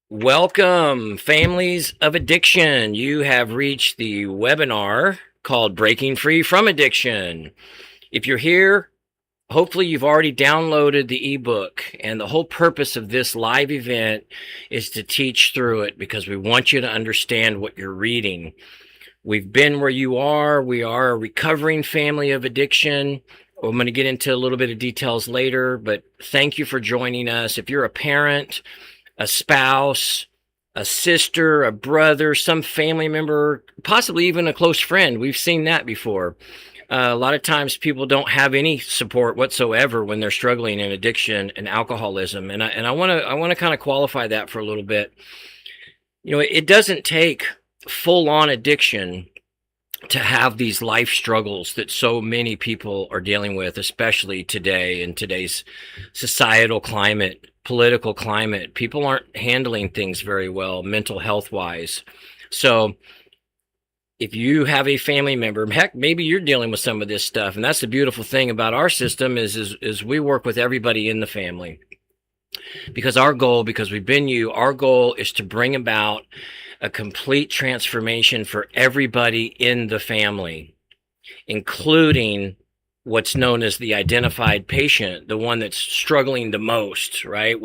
Welcome, families of addiction. You have reached the webinar called Breaking Free from Addiction. If you're here, hopefully you've already downloaded the ebook, and the whole purpose of this live event is to teach through it because we want you to understand what you're reading. We've been where you are. We are a recovering family of addiction. I'm going to get into a little bit of details later, but thank you for joining us. If you're a parent, a spouse, a sister, a brother, some family member, possibly even a close friend. We've seen that before. A lot of times people don't have any support whatsoever when they're struggling in addiction and alcoholism. And I want to kind of qualify that for a little bit. You know, it doesn't take full-on addiction to have these life struggles that so many people are dealing with, especially today in today's societal climate, political climate. People aren't handling things very well, mental health wise. So if you have a family member, heck, maybe you're dealing with some of this stuff. And that's the beautiful thing about our system is we work with everybody in the family. Because our goal is to bring about a complete transformation for everybody in the family, including what's known as the identified patient, the one that's struggling the most, right?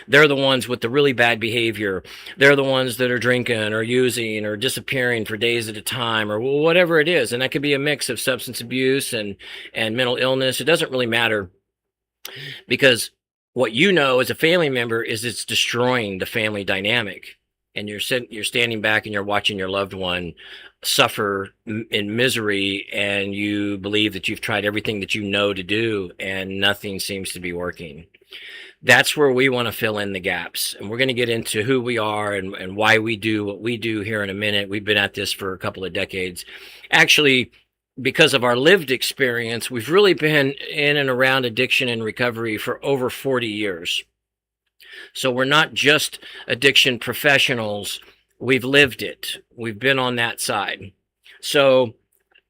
They're the ones with the really bad behavior. They're the ones that are drinking or using or disappearing for days at a time or whatever it is. And that could be a mix of substance abuse and mental illness. It doesn't really matter, because what you know as a family member is it's destroying the family dynamic. And you're standing back and you're watching your loved one suffer in misery, and you believe that you've tried everything that you know to do and nothing seems to be working. That's where we want to fill in the gaps. And we're going to get into who we are and why we do what we do here in a minute. We've been at this for a couple of decades. Actually, because of our lived experience, we've really been in and around addiction and recovery for over 40 years. So we're not just addiction professionals. We've lived it. We've been on that side. So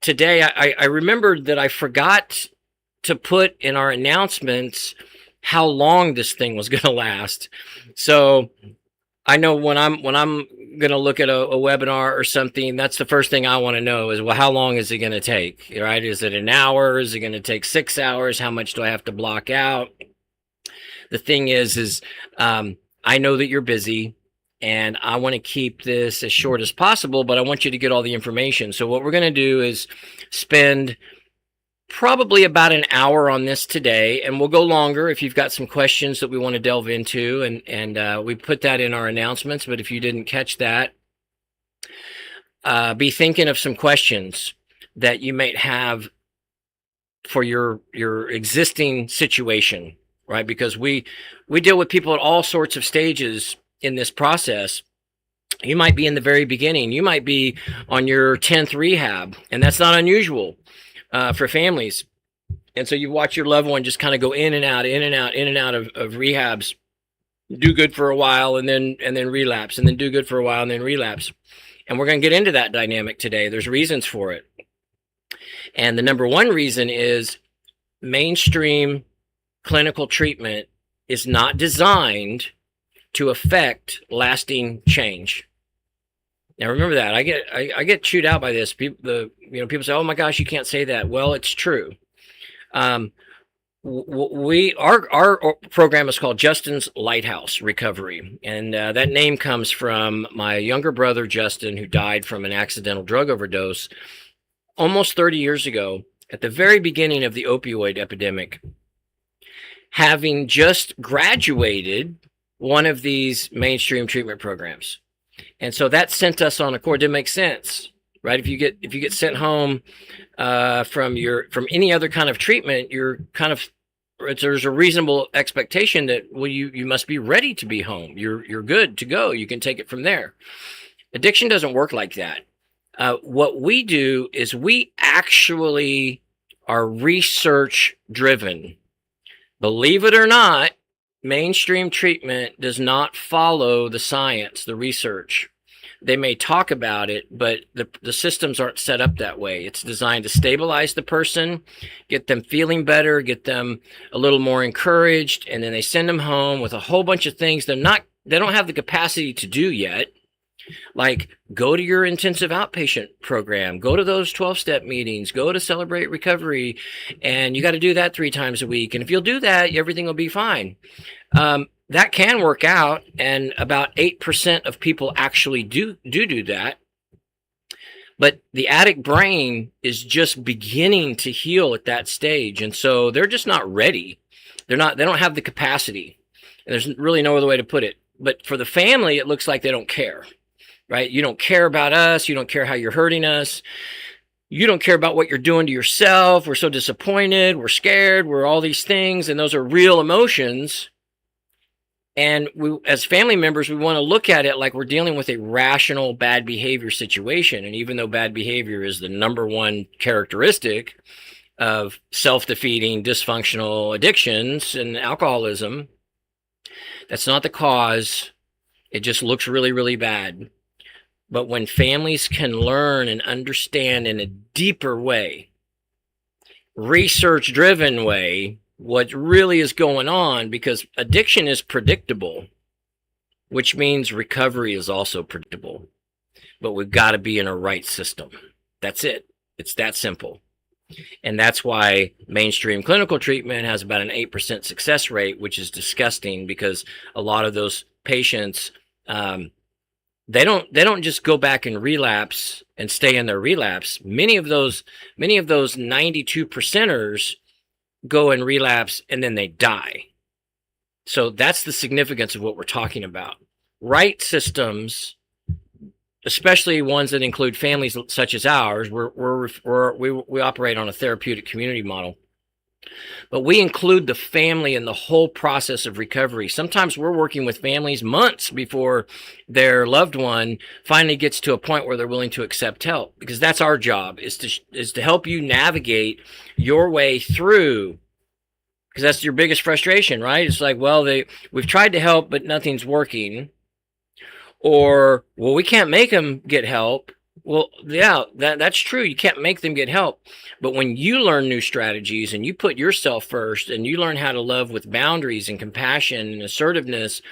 today I remembered that I forgot to put in our announcements how long this thing was going to last. So I know when I'm going to look at a webinar or something, that's the first thing I want to know is, well, how long is it going to take? Right? Is it an hour? Is it going to take 6 hours? How much do I have to block out? The thing is I know that you're busy and I want to keep this as short as possible, but I want you to get all the information. So what we're going to do is spend probably about an hour on this today, and we'll go longer if you've got some questions that we want to delve into, and we put that in our announcements. But if you didn't catch that, be thinking of some questions that you might have for your existing situation. Right? Because we deal with people at all sorts of stages in this process. You might be in the very beginning. You might be on your 10th rehab, and that's not unusual for families. And so you watch your loved one just kind of go in and out of rehabs, do good for a while, and then relapse, and then do good for a while, and then relapse. And we're going to get into that dynamic today. There's reasons for it. And the number one reason is mainstream clinical treatment is not designed to affect lasting change. Now remember that. I get chewed out by this. People say, "Oh my gosh, you can't say that." Well, it's true. Our program is called Justin's Lighthouse Recovery, and that name comes from my younger brother Justin, who died from an accidental drug overdose almost 30 years ago at the very beginning of the opioid epidemic, having just graduated one of these mainstream treatment programs. And so that sent us on a course. It makes sense, right? If you get sent home from any other kind of treatment, there's a reasonable expectation that, well, you must be ready to be home. You're good to go. You can take it from there. Addiction doesn't work like that. What we do is we actually are research driven. Believe it or not, mainstream treatment does not follow the science, the research. They may talk about it, but the systems aren't set up that way. It's designed to stabilize the person, get them feeling better, get them a little more encouraged, and then they send them home with a whole bunch of things they're not don't have the capacity to do yet. Like, go to your intensive outpatient program, go to those 12-step meetings, go to Celebrate Recovery, and you got to do that 3 times a week. And if you'll do that, everything will be fine. That can work out, and about 8% of people actually do that. But the addict brain is just beginning to heal at that stage, and so they're just not ready. They don't have the capacity, and there's really no other way to put it. But for the family, it looks like they don't care. Right? You don't care about us. You don't care how you're hurting us. You don't care about what you're doing to yourself. We're so disappointed. We're scared. We're all these things. And those are real emotions. And we, as family members, we want to look at it like we're dealing with a rational bad behavior situation. And even though bad behavior is the number one characteristic of self-defeating, dysfunctional addictions and alcoholism, that's not the cause. It just looks really, really bad. But when families can learn and understand in a deeper way, research-driven way, what really is going on, because addiction is predictable, which means recovery is also predictable. But we've got to be in a right system. That's it. It's that simple. And that's why mainstream clinical treatment has about an 8% success rate, which is disgusting, because a lot of those patients, they don't just go back and relapse and stay in their relapse. Many of those 92%ers go and relapse and then they die. So that's the significance of what we're talking about. Right systems, especially ones that include families such as ours, we operate on a therapeutic community model. But we include the family in the whole process of recovery. Sometimes we're working with families months before their loved one finally gets to a point where they're willing to accept help, because that's our job, is to help you navigate your way through, because that's your biggest frustration, right? It's like, well, we've tried to help, but nothing's working. Or, well, we can't make them get help. Well, yeah, that's true. You can't make them get help. But when you learn new strategies and you put yourself first and you learn how to love with boundaries and compassion and assertiveness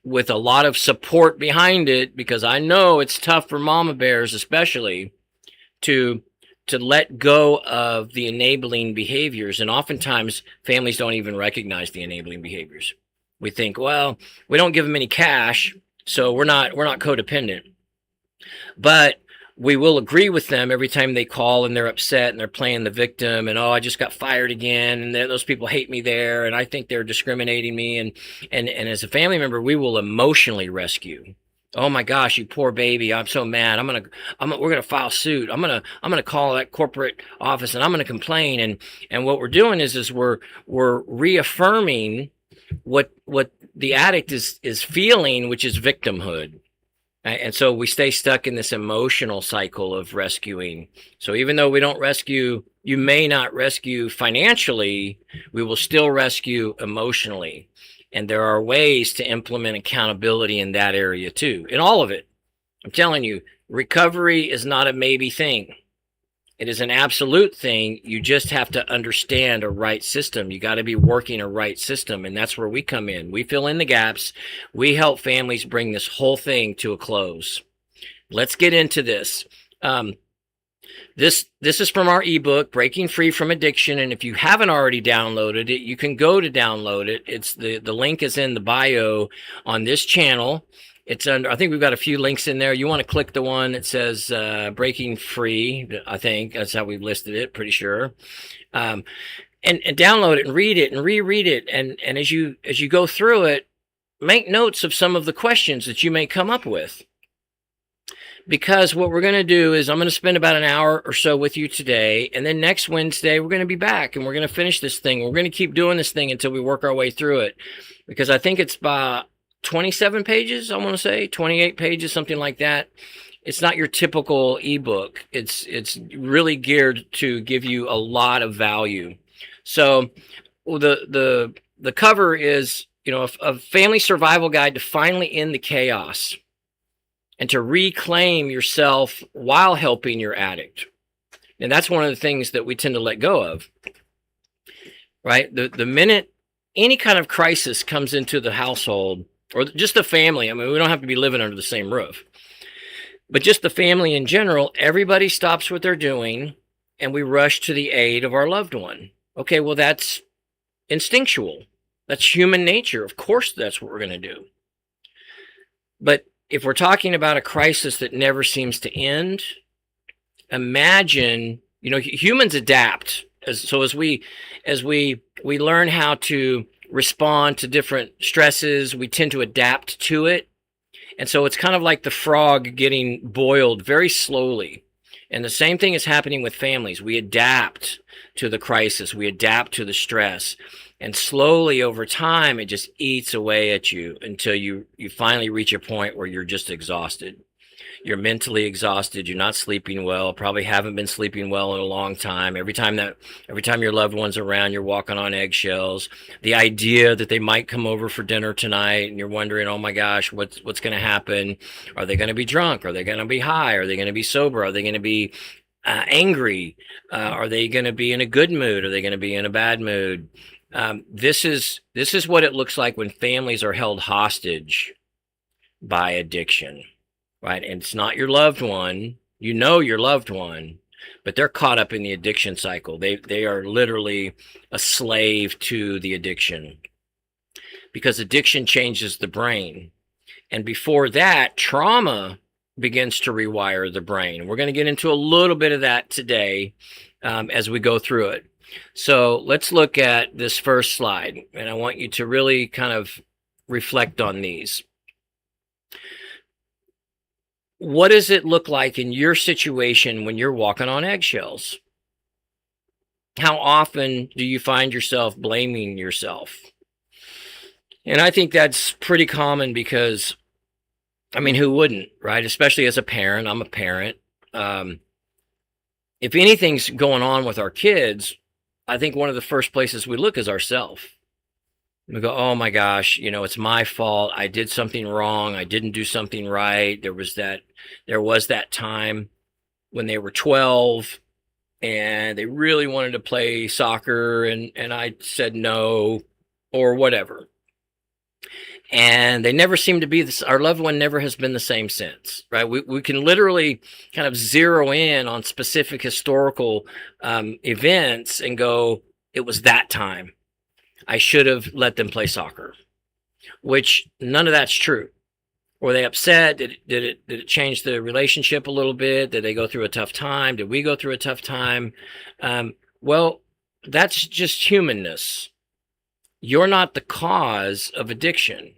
with a lot of support behind it, because I know it's tough for mama bears especially to let go of the enabling behaviors. And oftentimes families don't even recognize the enabling behaviors. We think, well, we don't give them any cash, so we're not codependent. But we will agree with them every time they call and they're upset and they're playing the victim and, oh, I just got fired again, and those people hate me there, and I think they're discriminating me. And as a family member, we will emotionally rescue. Oh my gosh, you poor baby! I'm so mad. We're gonna file suit. I'm gonna call that corporate office and I'm gonna complain. And what we're doing is we're reaffirming what the addict is feeling, which is victimhood. And so we stay stuck in this emotional cycle of rescuing. So even though we don't rescue, you may not rescue financially, we will still rescue emotionally. And there are ways to implement accountability in that area too, in all of it. I'm telling you, recovery is not a maybe thing. It is an absolute thing. You just have to understand a right system. You got to be working a right system. And that's where we come in. We fill in the gaps. We help families bring this whole thing to a close. Let's get into this. This is from our ebook, Breaking Free from Addiction. And if you haven't already downloaded it, you can go to download it. It's the link is in the bio on this channel. It's under, I think we've got a few links in there. You want to click the one that says Breaking Free. I think that's how we've listed it, pretty sure. And download it and read it and reread it. And as you go through it, make notes of some of the questions that you may come up with. Because what we're going to do is I'm going to spend about an hour or so with you today. And then next Wednesday, we're going to be back and we're going to finish this thing. We're going to keep doing this thing until we work our way through it. Because I think it's about 27 pages, I want to say, 28 pages, something like that. It's not your typical ebook. It's really geared to give you a lot of value. So the cover is, a family survival guide to finally end the chaos and to reclaim yourself while helping your addict. And that's one of the things that we tend to let go of, right? The minute any kind of crisis comes into the household, or just the family. I mean, we don't have to be living under the same roof, but just the family in general. Everybody stops what they're doing and we rush to the aid of our loved one. Okay, well, that's instinctual. That's human nature. Of course, that's what we're going to do. But if we're talking about a crisis that never seems to end, imagine, humans adapt. As we learn how to respond to different stresses, we tend to adapt to it. And so it's kind of like the frog getting boiled very slowly. And the same thing is happening with families. We adapt to the crisis, we adapt to the stress. And slowly over time, it just eats away at you until you finally reach a point where you're just exhausted. You're mentally exhausted. You're not sleeping well. Probably haven't been sleeping well in a long time. Every time your loved one's around, you're walking on eggshells. The idea that they might come over for dinner tonight, and you're wondering, oh my gosh, what's going to happen? Are they going to be drunk? Are they going to be high? Are they going to be sober? Are they going to be angry? Are they going to be in a good mood? Are they going to be in a bad mood? This is what it looks like when families are held hostage by addiction. Right. And it's not your loved one, your loved one, but they're caught up in the addiction cycle. They are literally a slave to the addiction, because addiction changes the brain. And before that, trauma begins to rewire the brain. We're going to get into a little bit of that today as we go through it. So let's look at this first slide, and I want you to really kind of reflect on these. What does it look like in your situation when you're walking on eggshells? How often do you find yourself blaming yourself? And I think that's pretty common because, I mean, who wouldn't, right? Especially as a parent. I'm a parent. If anything's going on with our kids, I think one of the first places we look is ourselves. We go, oh my gosh, it's my fault. I did something wrong. I didn't do something right. There was that time when they were 12 and they really wanted to play soccer and I said no, or whatever. And they never seem to be this. Our loved one never has been the same since, right? We can literally kind of zero in on specific historical events and go, it was that time. I should have let them play soccer, which none of that's true. Were they upset? Did it change the relationship a little bit? Did they go through a tough time? Did we go through a tough time? Well, that's just humanness. You're not the cause of addiction.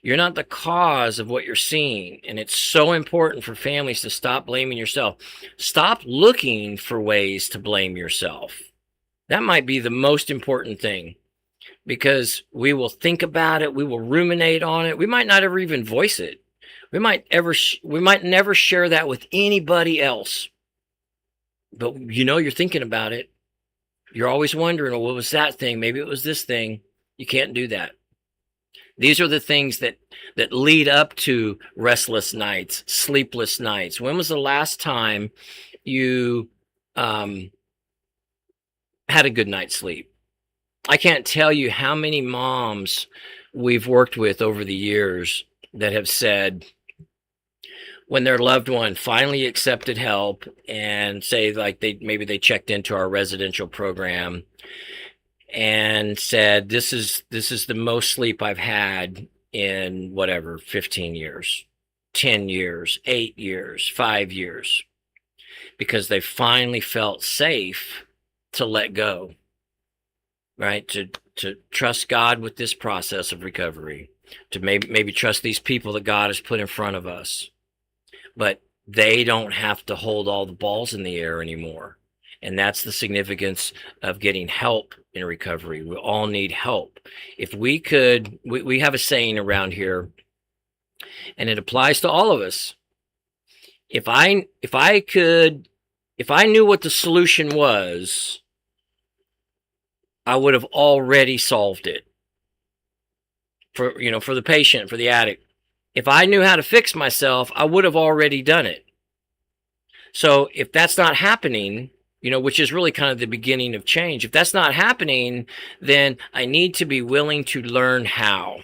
You're not the cause of what you're seeing. And it's so important for families to stop blaming yourself. Stop looking for ways to blame yourself. That might be the most important thing. Because we will think about it, we will ruminate on it. We might not ever even voice it. We might never share that with anybody else. But you're thinking about it. You're always wondering, well, what was that thing? Maybe it was this thing. You can't do that. These are the things that lead up to restless nights, sleepless nights. When was the last time you had a good night's sleep? I can't tell you how many moms we've worked with over the years that have said when their loved one finally accepted help and say like they checked into our residential program and said, this is the most sleep I've had in 15 years, 10 years, 8 years, 5 years, because they finally felt safe to let go. Right? To trust God with this process of recovery, to maybe trust these people that God has put in front of us. But they don't have to hold all the balls in the air anymore. And that's the significance of getting help in recovery. We all need help. If we could, we have a saying around here, and it applies to all of us. If I knew what the solution was, I would have already solved it for the patient, for the addict. If I knew how to fix myself, I would have already done it. So if that's not happening, which is really kind of the beginning of change, if that's not happening, then I need to be willing to learn how.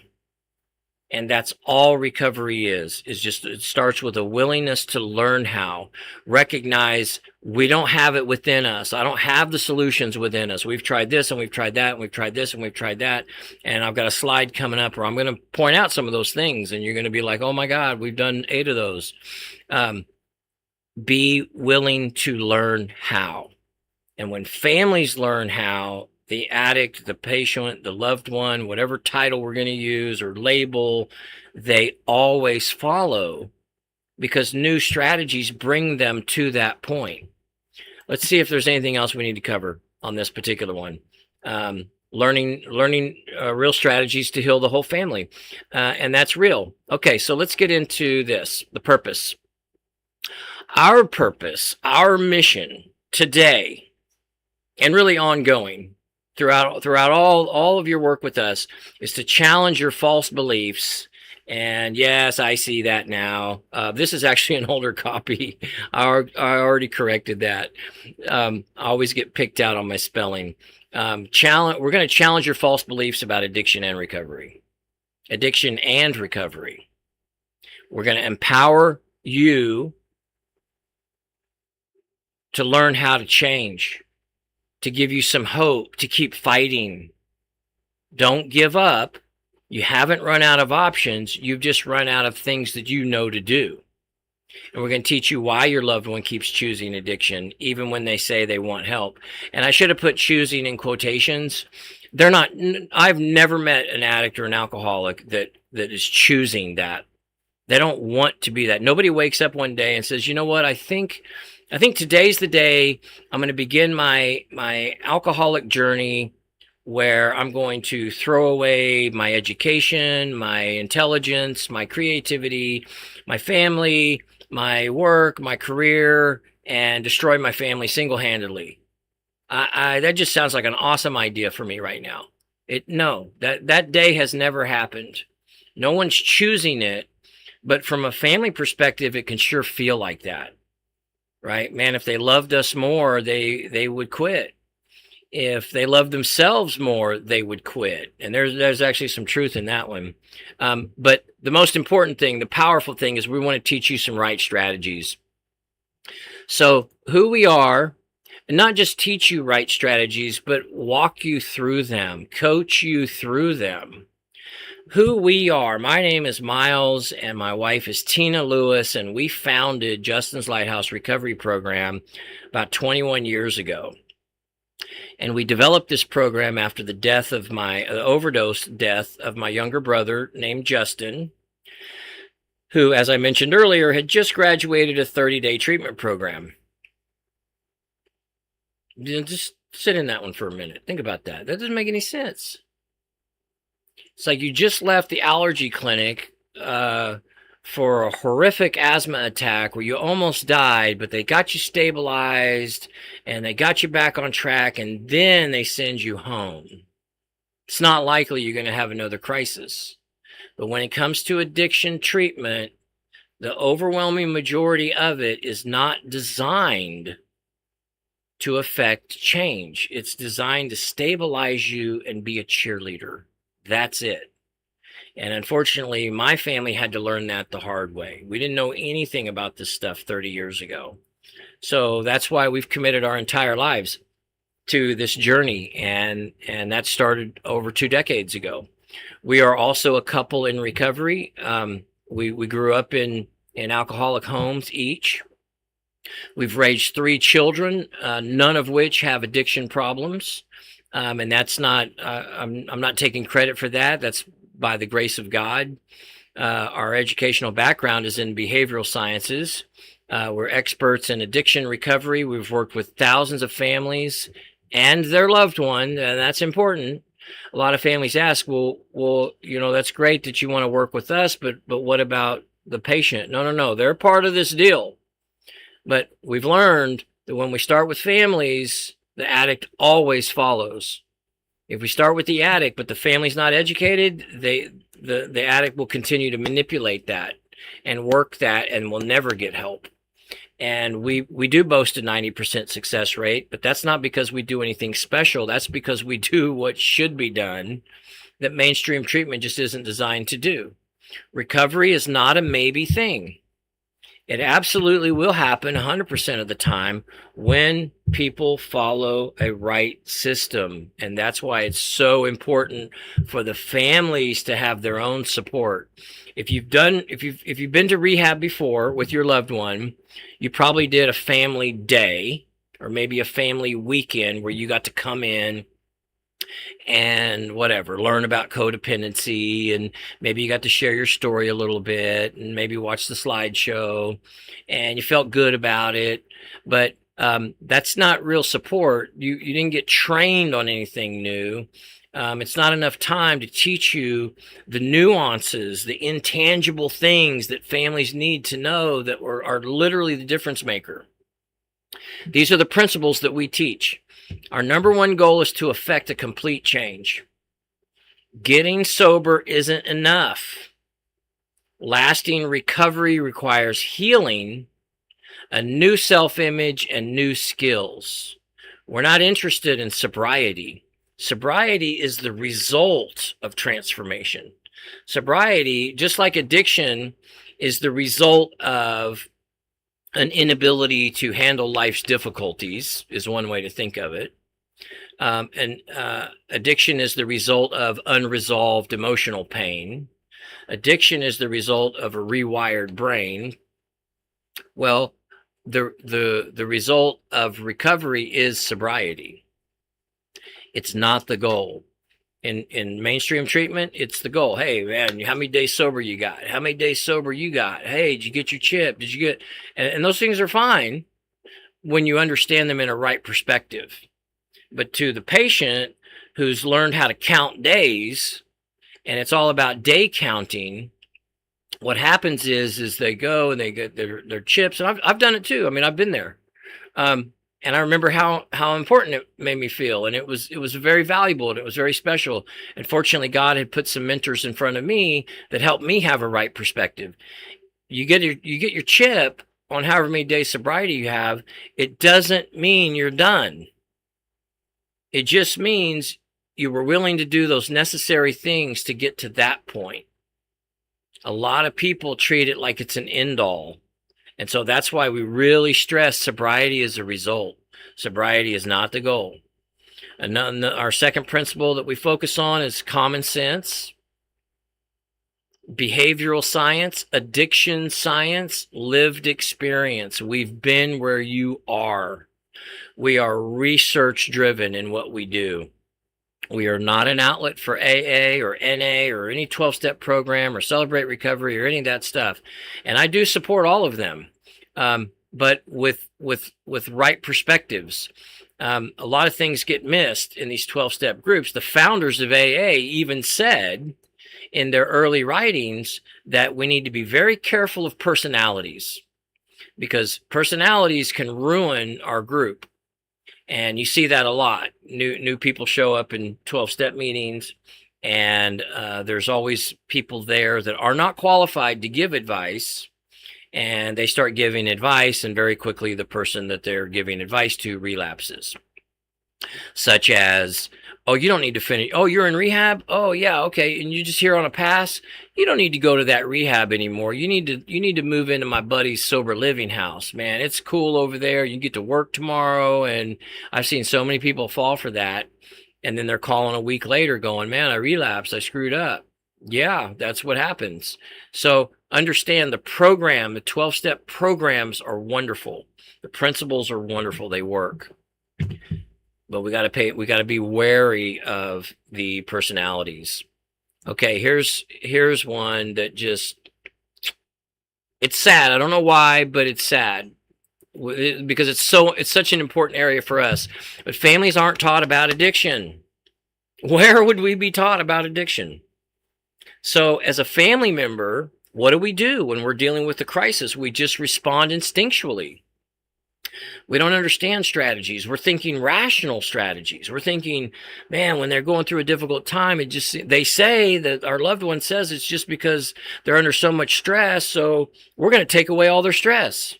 And that's all recovery is just, it starts with a willingness to learn how, recognize we don't have it within us. I don't have the solutions within us. We've tried this and we've tried that and we've tried this and we've tried that. And I've got a slide coming up where I'm going to point out some of those things and you're going to be like, oh my God, we've done 8 of those. Be willing to learn how. And when families learn how, the addict, the patient, the loved one, whatever title we're going to use or label, they always follow because new strategies bring them to that point. Let's see if there's anything else we need to cover on this particular one. Learning real strategies to heal the whole family. And that's real. Okay, so let's get into this, the purpose. Our purpose, our mission today, and really ongoing throughout all of your work with us, is to challenge your false beliefs. And yes, I see that now. This is actually an older copy. I already corrected that. I always get picked out on my spelling. We're going to challenge your false beliefs about addiction and recovery. Addiction and recovery. We're going to empower you to learn how to change, to give you some hope, to keep fighting. Don't give up. You haven't run out of options. You've just run out of things that you know to do. And we're going to teach you why your loved one keeps choosing addiction, even when they say they want help. And I should have put choosing in quotations. They're not, I've never met an addict or an alcoholic that is choosing that. They don't want to be that. Nobody wakes up one day and says, you know what, I think today's the day I'm going to begin my alcoholic journey where I'm going to throw away my education, my intelligence, my creativity, my family, my work, my career, and destroy my family single-handedly. That just sounds like an awesome idea for me right now. No, that day has never happened. No one's choosing it, but from a family perspective, it can sure feel like that. Right, man, if they loved us more, they would quit. If they loved themselves more, they would quit. And there's actually some truth in that one. But the most important thing, the powerful thing, is we want to teach you some right strategies. So who we are, and not just teach you right strategies, but walk you through them, coach you through them. Who we are. My name is Miles and my wife is Tina Lewis, and we founded Justin's Lighthouse Recovery Program about 21 years ago. And we developed this program after the death of my overdose death of my younger brother named Justin, who, as I mentioned earlier, had just graduated a 30-day treatment program. Just sit in that one for a minute. Think about that. That doesn't make any sense. It's like you just left the allergy clinic for a horrific asthma attack where you almost died, but they got you stabilized and they got you back on track, and then they send you home. It's not likely you're going to have another crisis. But when it comes to addiction treatment, the overwhelming majority of it is not designed to affect change. It's designed to stabilize you and be a cheerleader. That's it. And unfortunately, my family had to learn that the hard way. We didn't know anything about this stuff 30 years ago. So that's why we've committed our entire lives to this journey. And that started over 2 decades ago. We are also a couple in recovery. We grew up in alcoholic homes each. We've raised 3 children, none of which have addiction problems. And that's not, I'm not taking credit for that. That's by the grace of God. Our educational background is in behavioral sciences. We're experts in addiction recovery. We've worked with thousands of families and their loved one, and that's important. A lot of families ask, well, you know, that's great that you want to work with us, but what about the patient? No. They're part of this deal. But we've learned that when we start with families, the addict always follows. If we start with the addict, but the family's not educated, the addict will continue to manipulate that and work that and will never get help. And we do boast a 90% success rate, but that's not because we do anything special. That's because we do what should be done that mainstream treatment just isn't designed to do. Recovery is not a maybe thing. It absolutely will happen 100% of the time when people follow a right system. And that's why it's so important for the families to have their own support. If you've been to rehab before with your loved one, you probably did a family day or maybe a family weekend where you got to come in and whatever, learn about codependency, and maybe you got to share your story a little bit and maybe watch the slideshow and you felt good about it. But that's not real support. You didn't get trained on anything new. It's not enough time to teach you the nuances, the intangible things that families need to know that are literally the difference maker. These are the principles that we teach. Our number one goal is to effect a complete change. Getting sober isn't enough. Lasting recovery requires healing, a new self-image, and new skills. We're not interested in sobriety. Sobriety is the result of transformation. Sobriety, just like addiction, is the result of an inability to handle life's difficulties, is one way to think of it. Addiction is the result of unresolved emotional pain. Addiction is the result of a rewired brain. Well, the result of recovery is sobriety. It's not the goal. In mainstream treatment, it's the goal. Hey, man, how many days sober you got? How many days sober you got? Hey, did you get your chip? Did you get... And those things are fine when you understand them in a right perspective. But to the patient who's learned how to count days, and it's all about day counting, what happens is they go and they get their chips. And I've done it too. I mean, I've been there. And I remember how important it made me feel. And it was very valuable and it was very special. And fortunately, God had put some mentors in front of me that helped me have a right perspective. You get your chip on however many days sobriety you have. It doesn't mean you're done. It just means you were willing to do those necessary things to get to that point. A lot of people treat it like it's an end all. And so that's why we really stress sobriety as a result. Sobriety is not the goal. And our second principle that we focus on is common sense, behavioral science, addiction science, lived experience. We've been where you are. We are research driven in what we do. We are not an outlet for AA or NA or any 12-step program or Celebrate Recovery or any of that stuff. And I do support all of them, but with right perspectives. A lot of things get missed in these 12-step groups. The founders of AA even said in their early writings that we need to be very careful of personalities because personalities can ruin our group. And you see that a lot. New people show up in 12-step meetings, and there's always people there that are not qualified to give advice, and they start giving advice, and very quickly the person that they're giving advice to relapses. Such as, oh, you don't need to finish. Oh, you're in rehab? Oh, yeah, okay. And you just here on a pass? You don't need to go to that rehab anymore. You need to move into my buddy's sober living house, man. It's cool over there. You can get to work tomorrow. And I've seen so many people fall for that. And then they're calling a week later going, man, I relapsed. I screwed up. Yeah, that's what happens. So understand the program, the 12-step programs are wonderful. The principles are wonderful. They work. But we got to be wary of the personalities. Okay, here's one that just, it's sad. I don't know why, but it's sad because it's such an important area for us. But families aren't taught about addiction. Where would we be taught about addiction? So as a family member, what do we do when we're dealing with the crisis? We just respond instinctually. We don't understand strategies. We're thinking rational strategies. We're thinking, man, when they're going through a difficult time, they say that our loved one says it's just because they're under so much stress. So we're going to take away all their stress.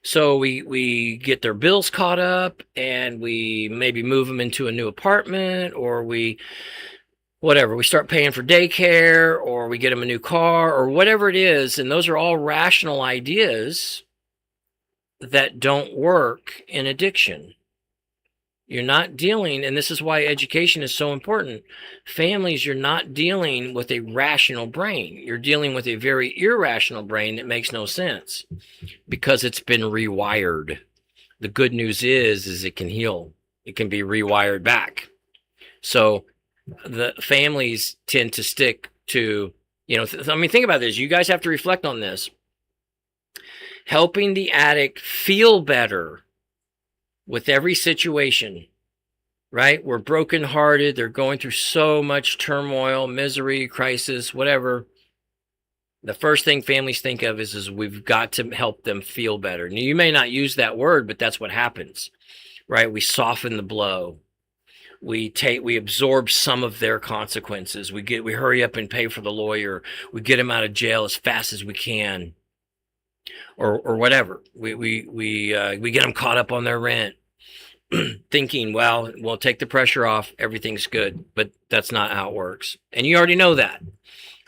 So we get their bills caught up and we maybe move them into a new apartment, or we whatever. We start paying for daycare, or we get them a new car, or whatever it is. And those are all rational ideas that don't work in addiction. You're not dealing, and this is why education is so important. Families, you're not dealing with a rational brain. You're dealing with a very irrational brain that makes no sense because it's been rewired. The good news is it can heal. It can be rewired back. So the families tend to stick to, I mean, think about this. You guys have to reflect on this. Helping the addict feel better with every situation, right? We're brokenhearted. They're going through so much turmoil, misery, crisis, whatever. The first thing families think of is we've got to help them feel better. Now, you may not use that word, but that's what happens, right? We soften the blow. We absorb some of their consequences. We hurry up and pay for the lawyer. We get them out of jail as fast as we can, or whatever. We get them caught up on their rent, thinking, well, we'll take the pressure off. Everything's good, but that's not how it works. And you already know that,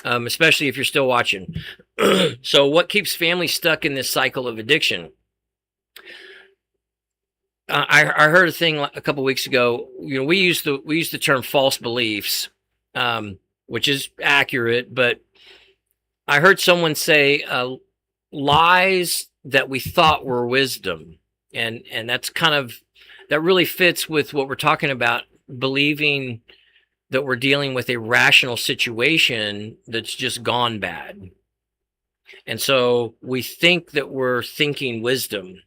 especially if you're still watching. So what keeps families stuck in this cycle of addiction? I heard a thing a couple weeks ago. We use the term false beliefs, which is accurate, but I heard someone say lies that we thought were wisdom, and that's that really fits with what we're talking about, believing that we're dealing with a rational situation that's just gone bad. And so we think that we're thinking wisdom.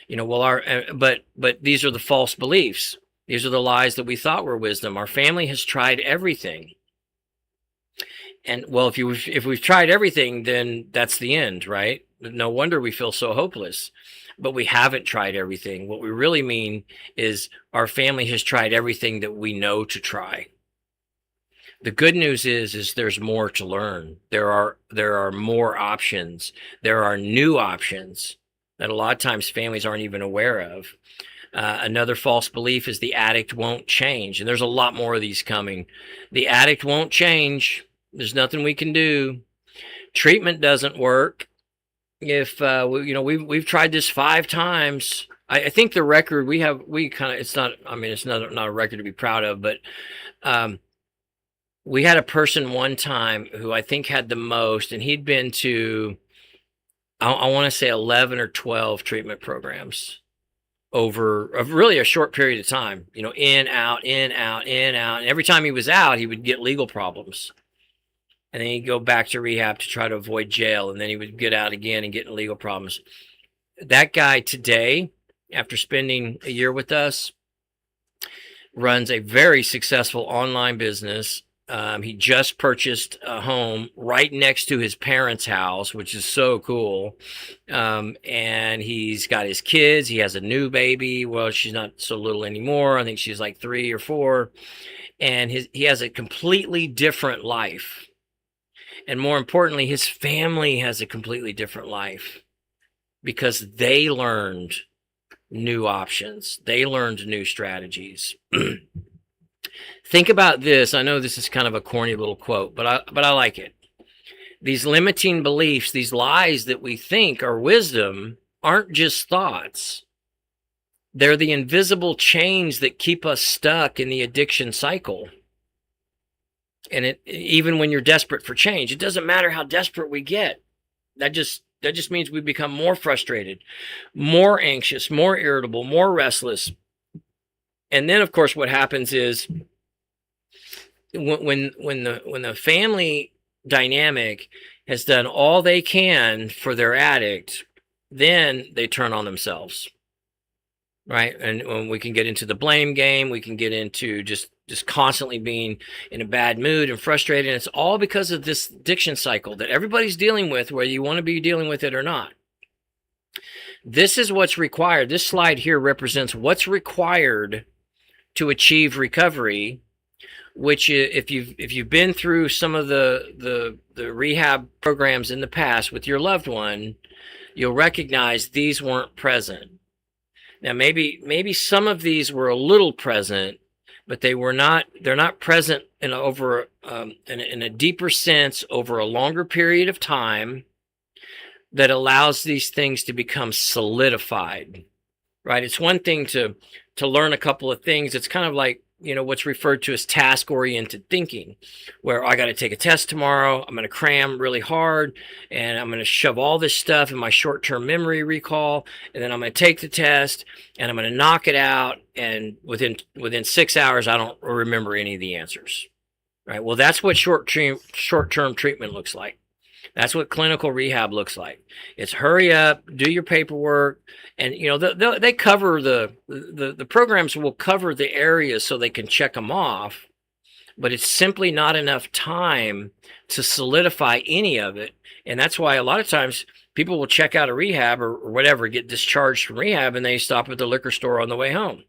But these are the false beliefs. These are the lies that we thought were wisdom. Our family has tried everything. And well, if we've tried everything, then that's the end, right? No wonder we feel so hopeless. But we haven't tried everything. What we really mean is our family has tried everything that we know to try. The good news is there's more to learn. There are more options. There are new options that a lot of times families aren't even aware of. Another false belief is the addict won't change. And there's a lot more of these coming. The addict won't change. There's nothing we can do. Treatment doesn't work. If we've tried this 5 times. I think the record it's not a record to be proud of, but we had a person one time who I think had the most, and he'd been to, I want to say 11 or 12 treatment programs over really a short period of time, in, out, in, out, in, out. And every time he was out, he would get legal problems. And then he'd go back to rehab to try to avoid jail. And then he would get out again and get in legal problems. That guy today, after spending a year with us, runs a very successful online business. He just purchased a home right next to his parents' house, which is so cool. And he's got his kids. He has a new baby. Well, she's not so little anymore. I think she's like 3 or 4. And he has a completely different life. And more importantly, his family has a completely different life because they learned new options. They learned new strategies. Think about this. I know this is kind of a corny little quote, but I like it. These limiting beliefs, these lies that we think are wisdom, aren't just thoughts. They're the invisible chains that keep us stuck in the addiction cycle. And even when you're desperate for change, it doesn't matter how desperate we get. That just means we become more frustrated, more anxious, more irritable, more restless. And then, of course, what happens is when the family dynamic has done all they can for their addict, then they turn on themselves, right? And when we can get into the blame game, we can get into just constantly being in a bad mood and frustrated. And it's all because of this addiction cycle that everybody's dealing with, whether you want to be dealing with it or not. This is what's required. This slide here represents what's required to achieve recovery, which if you've been through some of the rehab programs in the past with your loved one, you'll recognize these weren't present. Now, maybe some of these were a little present, but they're not present in a deeper sense over a longer period of time that allows these things to become solidified, right? It's one thing to learn a couple of things. It's kind of like, what's referred to as task-oriented thinking, where I got to take a test tomorrow. I'm going to cram really hard, and I'm going to shove all this stuff in my short-term memory recall, and then I'm going to take the test, and I'm going to knock it out, and within 6 hours, I don't remember any of the answers, right? Well, that's what short-term treatment looks like. That's what clinical rehab looks like. It's hurry up, do your paperwork, and they cover the programs will cover the areas so they can check them off, but it's simply not enough time to solidify any of it. And that's why a lot of times people will check out of rehab or whatever, get discharged from rehab, and they stop at the liquor store on the way home.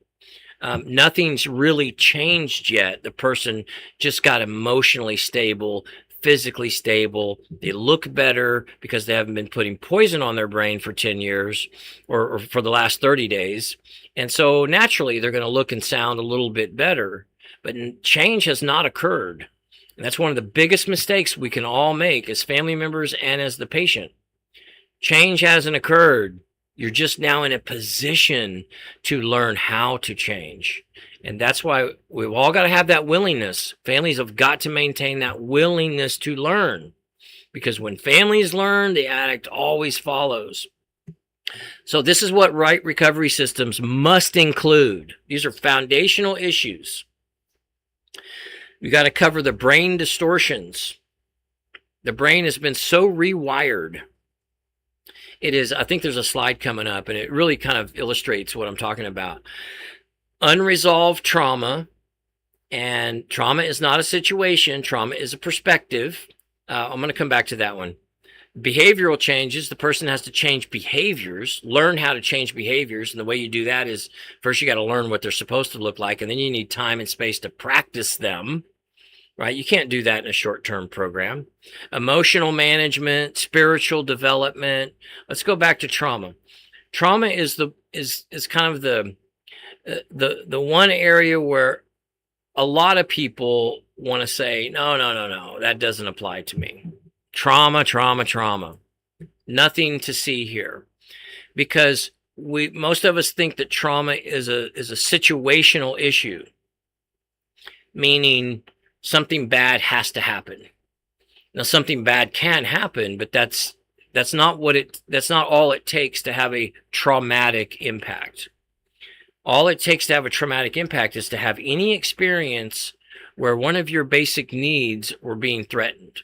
Nothing's really changed yet. The person just got emotionally stable, physically stable. They look better because they haven't been putting poison on their brain for 10 years or for the last 30 days. And so naturally, they're going to look and sound a little bit better. But change has not occurred. And that's one of the biggest mistakes we can all make as family members and as the patient. Change hasn't occurred. You're just now in a position to learn how to change. And that's why we've all got to have that willingness. Families have got to maintain that willingness to learn, because when families learn, the addict always follows. So this is what right recovery systems must include. These are foundational issues. You got to cover the brain distortions. The brain has been so rewired. It is, I think there's a slide coming up, and it really kind of illustrates what I'm talking about. Unresolved trauma, and trauma is not a situation. Trauma is a perspective. I'm going to come back to that one. Behavioral changes. The person has to change behaviors, learn how to change behaviors. And the way you do that is first you got to learn what they're supposed to look like, and then you need time and space to practice them, right? You can't do that in a short-term program. Emotional management, spiritual development. Let's go back to trauma. Trauma is kind of the one area where a lot of people want to say, no, that doesn't apply to me. Trauma. Nothing to see here. Because most of us think that trauma is a situational issue, meaning something bad has to happen. Now, something bad can happen, but that's not all it takes to have a traumatic impact. All it takes to have a traumatic impact is to have any experience where one of your basic needs were being threatened.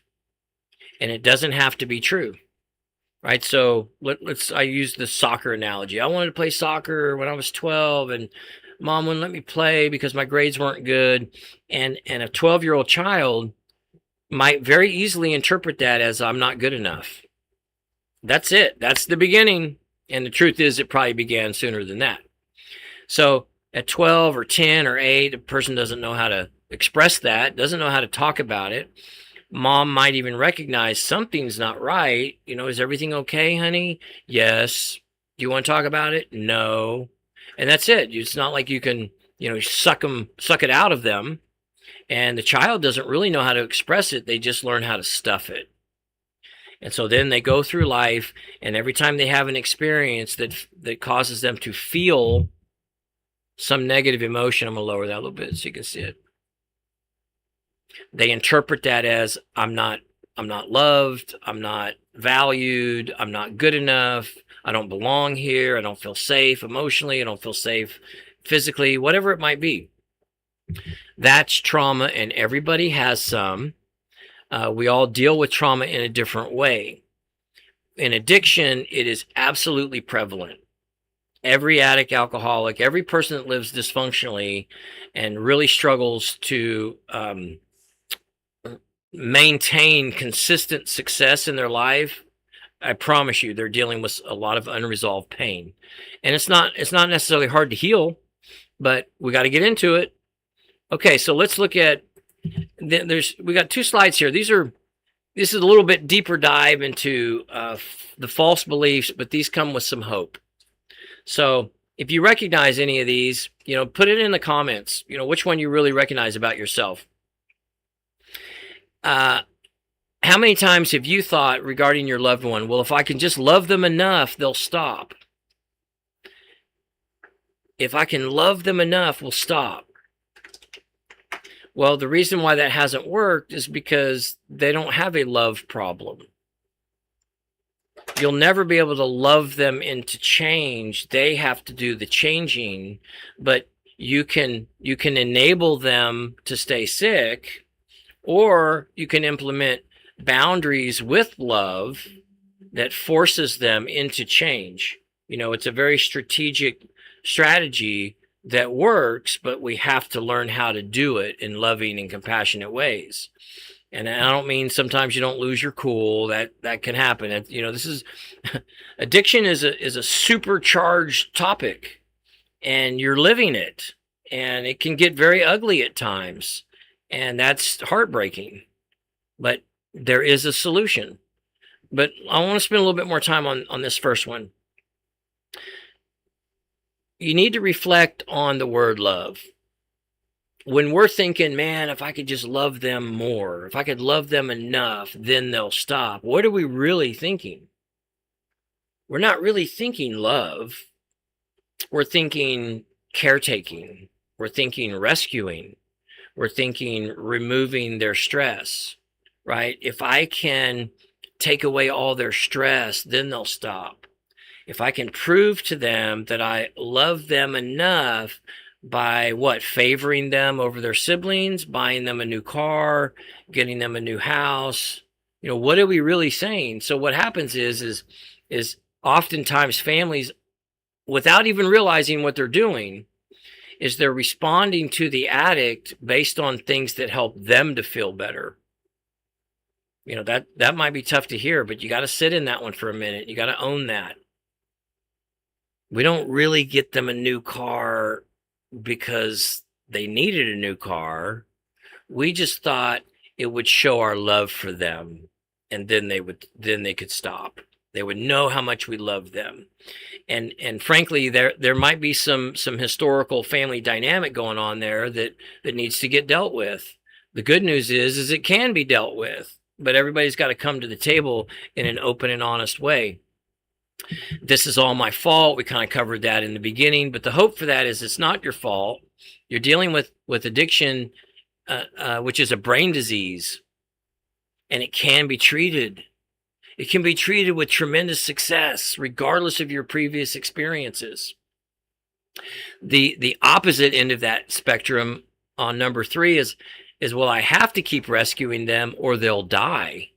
And it doesn't have to be true, right? So I use the soccer analogy. I wanted to play soccer when I was 12, and mom wouldn't let me play because my grades weren't good. And a 12-year-old child might very easily interpret that as I'm not good enough. That's it. That's the beginning. And the truth is it probably began sooner than that. So at 12 or 10 or 8, a person doesn't know how to express that, doesn't know how to talk about it. Mom might even recognize something's not right. Is everything okay, honey? Yes. Do you want to talk about it? No. And that's it. It's not like you can, suck it out of them. And the child doesn't really know how to express it. They just learn how to stuff it. And so then they go through life, and every time they have an experience that causes them to feel some negative emotion, I'm going to lower that a little bit so you can see it. They interpret that as I'm not loved, I'm not valued, I'm not good enough, I don't belong here, I don't feel safe emotionally, I don't feel safe physically, whatever it might be. That's trauma, and everybody has some. We all deal with trauma in a different way. In addiction, it is absolutely prevalent. Every addict, alcoholic, every person that lives dysfunctionally and really struggles to maintain consistent success in their life, I promise you, they're dealing with a lot of unresolved pain. And it's not necessarily hard to heal, but we got to get into it. Okay, so let's look at, we got 2 slides here. This is a little bit deeper dive into the false beliefs, but these come with some hope. So If you recognize any of these, put it in the comments, which one you really recognize about yourself. How many times have you thought regarding your loved one, well, if I can just love them enough, they'll stop. If I can love them enough, we'll stop. Well, the reason why that hasn't worked is because they don't have a love problem. You'll never be able to love them into change. They have to do the changing, but you can enable them to stay sick, or you can implement boundaries with love that forces them into change. It's a very strategic strategy that works, but we have to learn how to do it in loving and compassionate ways. And I don't mean sometimes you don't lose your cool. That can happen. And, this is addiction is a supercharged topic, and you're living it, and it can get very ugly at times, and that's heartbreaking. But there is a solution. But I want to spend a little bit more time on this first one. You need to reflect on the word love. When we're thinking, man, if I could just love them more, if I could love them enough, then they'll stop. What are we really thinking? We're not really thinking love. We're thinking caretaking. We're thinking rescuing. We're thinking removing their stress, right? If I can take away all their stress, then they'll stop. If I can prove to them that I love them enough by favoring them over their siblings, buying them a new car, getting them a new house, what are we really saying? So what happens is oftentimes families, without even realizing what they're doing, is they're responding to the addict based on things that help them to feel better. That might be tough to hear, but you got to sit in that one for a minute. You got to own that. We don't really get them a new car because they needed a new car. We just thought it would show our love for them, and then they could stop. They would know how much we love them. And frankly, there might be some historical family dynamic going on there that needs to get dealt with. The good news is it can be dealt with, but everybody's got to come to the table in an open and honest way. This is all my fault. We kind of covered that in the beginning, but the hope for that is it's not your fault. You're dealing with addiction, which is a brain disease, and it can be treated. It can be treated with tremendous success, regardless of your previous experiences. The opposite end of that spectrum on number 3 is, well, I have to keep rescuing them or they'll die.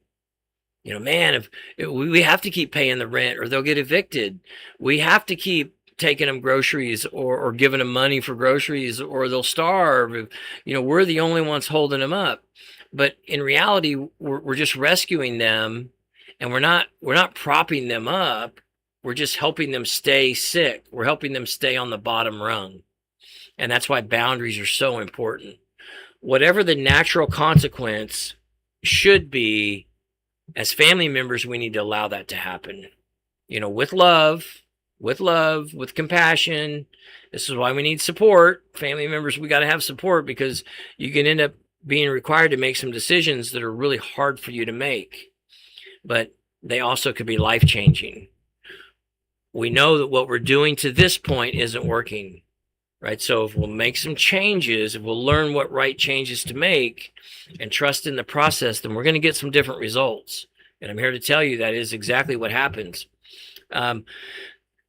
Man, if we have to keep paying the rent or they'll get evicted. We have to keep taking them groceries or giving them money for groceries or they'll starve. We're the only ones holding them up. But in reality, we're just rescuing them, and we're not propping them up. We're just helping them stay sick. We're helping them stay on the bottom rung. And that's why boundaries are so important. Whatever the natural consequence should be, as family members, we need to allow that to happen, with love, with compassion. This is why we need support. Family members, we got to have support, because you can end up being required to make some decisions that are really hard for you to make, but they also could be life-changing. We know that what we're doing to this point isn't working, right? So if we'll make some changes, if we'll learn what right changes to make and trust in the process, then we're going to get some different results. And I'm here to tell you that is exactly what happens.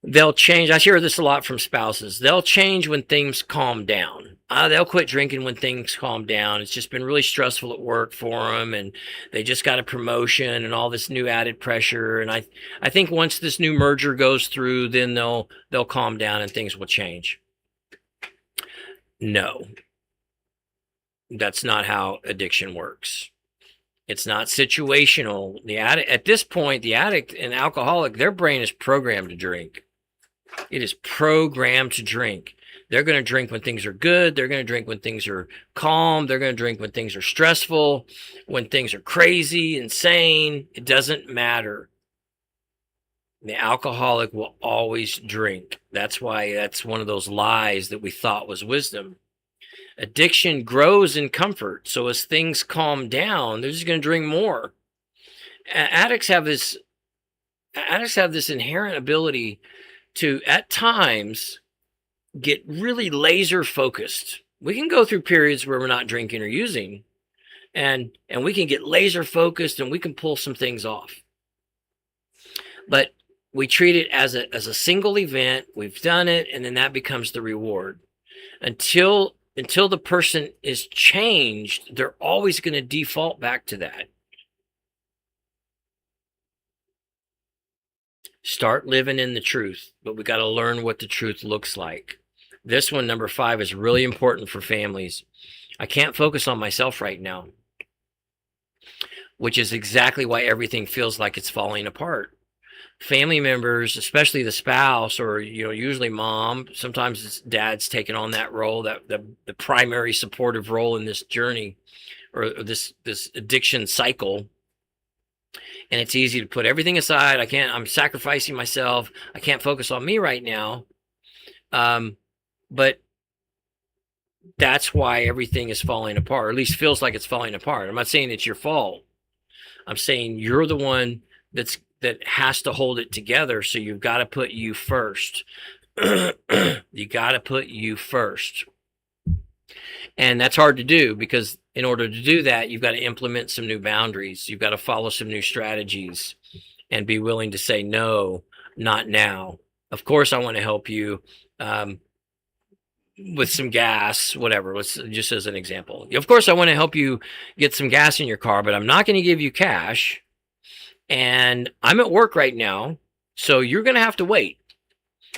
They'll change. I hear this a lot from spouses. They'll change when things calm down. They'll quit drinking when things calm down. It's just been really stressful at work for them, and they just got a promotion and all this new added pressure. And I think once this new merger goes through, then they'll calm down and things will change. No, that's not how addiction works. It's not situational. At this point, the addict and alcoholic, their brain is programmed to drink. It is programmed to drink. They're going to drink when things are good. They're going to drink when things are calm. They're going to drink when things are stressful, when things are crazy, insane. It doesn't matter. The alcoholic will always drink. That's why that's one of those lies that we thought was wisdom. Addiction grows in comfort. So as things calm down, they're just going to drink more. Addicts have this inherent ability to, at times, get really laser focused. We can go through periods where we're not drinking or using, and we can get laser focused and we can pull some things off. But we treat it as a single event. We've done it, and then that becomes the reward. Until the person is changed, they're always going to default back to that. Start living in the truth, but we got to learn what the truth looks like. This one, number 5, is really important for families. I can't focus on myself right now, which is exactly why everything feels like it's falling apart. Family members, especially the spouse, or usually mom, sometimes it's dad's taking on that role, that the primary supportive role in this journey, or this addiction cycle. And it's easy to put everything aside. I'm sacrificing myself. I can't focus on me right now. But that's why everything is falling apart, or at least feels like it's falling apart. I'm not saying it's your fault. I'm saying you're the one that has to hold it together. So you've got to put you first. You got to put you first. And that's hard to do, because in order to do that, you've got to implement some new boundaries. You've got to follow some new strategies and be willing to say, no, not now. Of course, I want to help you with some gas, whatever. Let's just as an example. Of course, I want to help you get some gas in your car, but I'm not going to give you cash. And I'm at work right now, so you're going to have to wait.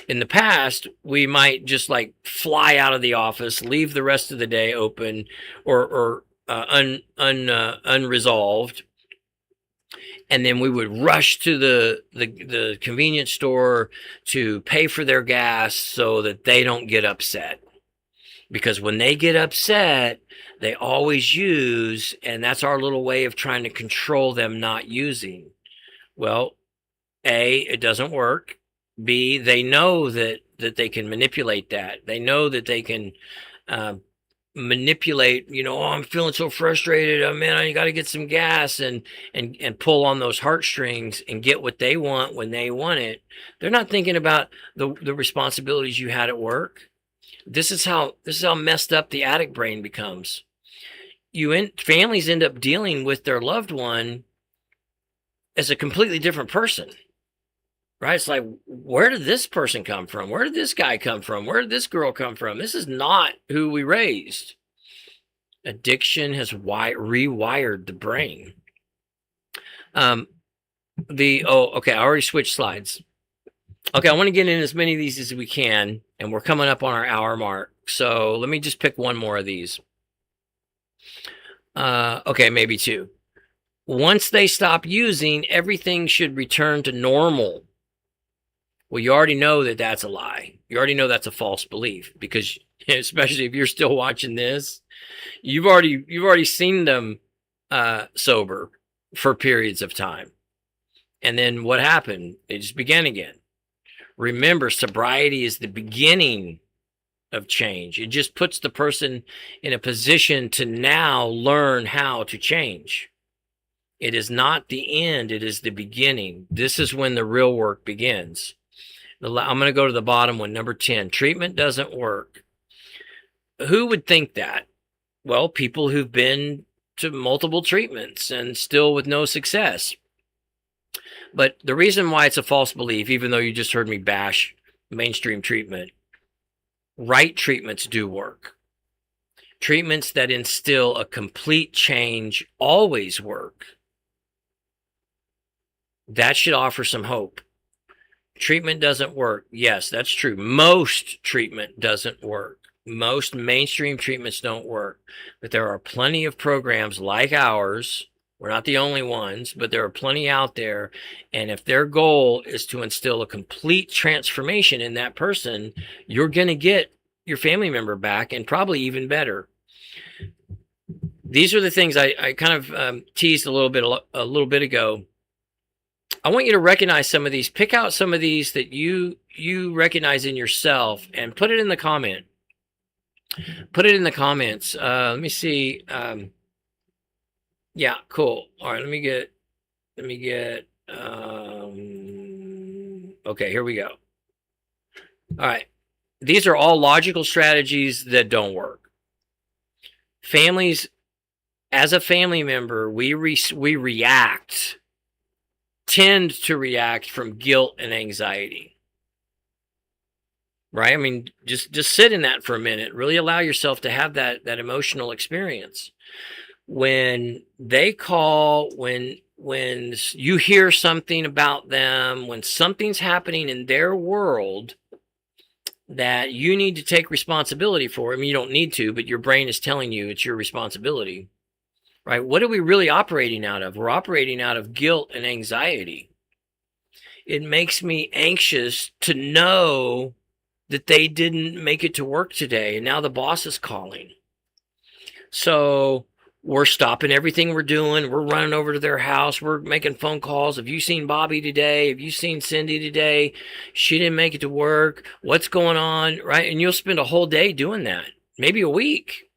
In the past, we might just like fly out of the office, leave the rest of the day open or unresolved, and then we would rush to the convenience store to pay for their gas so that they don't get upset. Because when they get upset, they always use, and that's our little way of trying to control them not using. Well, A, it doesn't work. B, they know that they can manipulate that. They know that they can manipulate, oh, I'm feeling so frustrated. Oh man, I got to get some gas, and pull on those heartstrings and get what they want when they want it. They're not thinking about the responsibilities you had at work. This is how messed up the addict brain becomes. Families end up dealing with their loved one as a completely different person. Right? It's like, where did this person come from? Where did this guy come from? Where did this girl come from? This is not who we raised. Addiction has rewired the brain. Okay, I already switched slides. Okay, I want to get in as many of these as we can, and we're coming up on our hour mark. So let me just pick one more of these. Okay, maybe 2. Once they stop using, everything should return to normal. Well, you already know that that's a lie. You already know that's a false belief, because especially if you're still watching this, you've already seen them sober for periods of time. And then what happened? It just began again. Remember, sobriety is the beginning of change. It just puts the person in a position to now learn how to change. It is not the end. It is the beginning. This is when the real work begins. I'm going to go to the bottom one, number 10. Treatment doesn't work. Who would think that? Well, people who've been to multiple treatments and still with no success. But the reason why it's a false belief, even though you just heard me bash mainstream treatment, right treatments do work. Treatments that instill a complete change always work. That should offer some hope. Treatment doesn't work. Yes, that's true. Most treatment doesn't work. Most mainstream treatments don't work. But there are plenty of programs like ours. We're not the only ones, but there are plenty out there. And if their goal is to instill a complete transformation in that person, you're going to get your family member back, and probably even better. These are the things I kind of teased a little bit ago. I want you to recognize some of these. Pick out some of these that you recognize in yourself and put it in the comment. Put it in the comments. Let me see. Yeah, cool. All right, let me get. Okay, here we go. All right, these are all logical strategies that don't work. Families, as a family member, we tend to react from guilt and anxiety. Right? I mean, just sit in that for a minute. Really allow yourself to have that emotional experience. When they call, when you hear something about them, when something's happening in their world that you need to take responsibility for. I mean, you don't need to, but your brain is telling you it's your responsibility. Right? What are we really operating out of? We're operating out of guilt and anxiety. It makes me anxious to know that they didn't make it to work today, and now the boss is calling. So we're stopping everything we're doing. We're running over to their house. We're making phone calls. Have you seen Bobby today? Have you seen Cindy today? She didn't make it to work. What's going on? Right? And you'll spend a whole day doing that, maybe a week.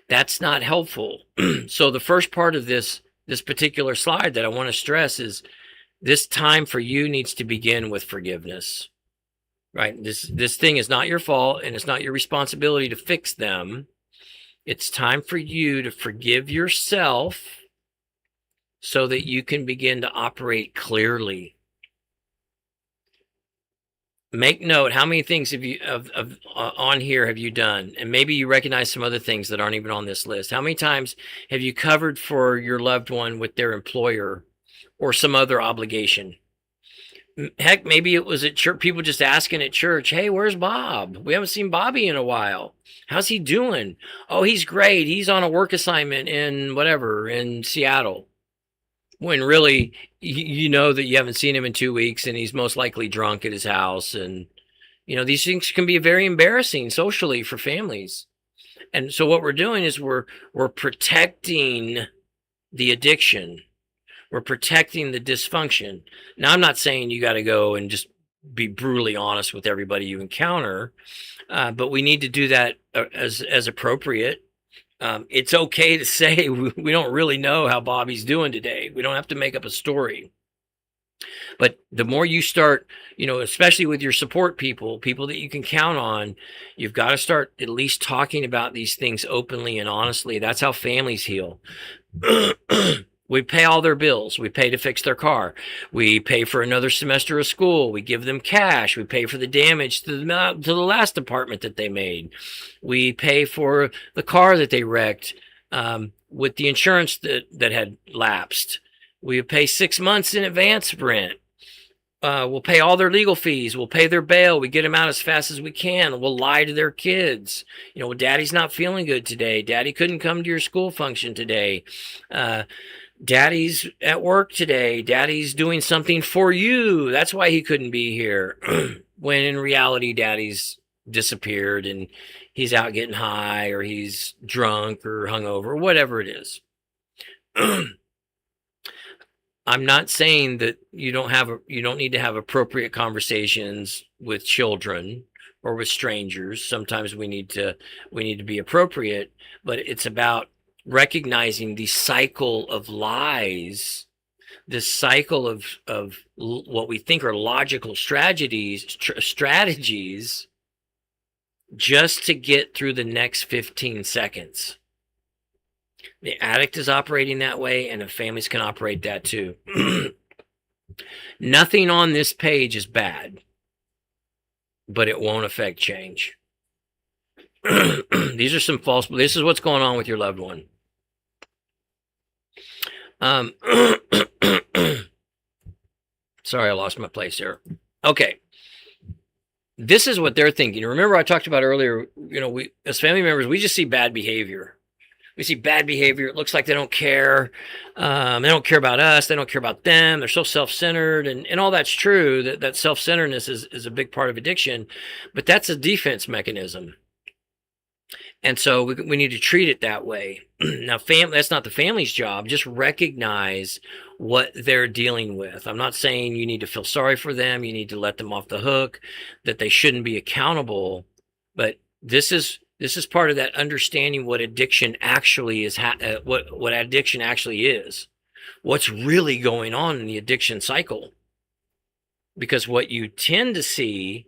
That's not helpful. So the first part of this particular slide that I want to stress is this time for you needs to begin with forgiveness. Right? This thing is not your fault, and it's not your responsibility to fix them. It's time for you to forgive yourself so that you can begin to operate clearly. Make note, how many things have you on here have you done? And maybe you recognize some other things that aren't even on this list. How many times have you covered for your loved one with their employer or some other obligation? Heck, maybe it was at church, people just asking at church, hey, where's Bob? We haven't seen Bobby in a while. How's he doing? Oh, he's great. He's on a work assignment in Seattle. When really, you know that you haven't seen him in 2 weeks and he's most likely drunk at his house. And, these things can be very embarrassing socially for families. And so what we're doing is we're protecting the addiction. We're protecting the dysfunction. Now, I'm not saying you got to go and just be brutally honest with everybody you encounter, but we need to do that as appropriate. It's okay to say we don't really know how Bobby's doing today. We don't have to make up a story. But the more you start, especially with your support people that you can count on, you've got to start at least talking about these things openly and honestly. That's how families heal. We pay all their bills. We pay to fix their car. We pay for another semester of school. We give them cash. We pay for the damage to the last apartment that they made. We pay for the car that they wrecked with the insurance that had lapsed. We pay 6 months in advance rent. We'll pay all their legal fees. We'll pay their bail. We get them out as fast as we can. We'll lie to their kids. Daddy's not feeling good today. Daddy couldn't come to your school function today. Daddy's at work today. Daddy's doing something for you. That's why he couldn't be here. When in reality, Daddy's disappeared and he's out getting high, or he's drunk or hungover, or whatever it is. I'm not saying that you don't need to have appropriate conversations with children or with strangers. Sometimes we need to be appropriate, but it's about recognizing the cycle of lies, this cycle of what we think are logical strategies just to get through the next 15 seconds. The addict is operating that way, and the families can operate that too. Nothing on this page is bad, but it won't affect change. These are some false. This is what's going on with your loved one. Sorry, I lost my place here. Okay. This is what they're thinking. Remember, I talked about earlier, we, as family members, we just see bad behavior. We see bad behavior. It looks like they don't care. They don't care about us. They don't care about them. They're so self-centered. And all that's true. That self-centeredness is a big part of addiction. But that's a defense mechanism. And so we need to treat it that way. Now, that's not the family's job. Just recognize what they're dealing with. I'm not saying you need to feel sorry for them. You need to let them off the hook, that they shouldn't be accountable. But this is part of that understanding what addiction actually is, what addiction actually is, what's really going on in the addiction cycle. Because what you tend to see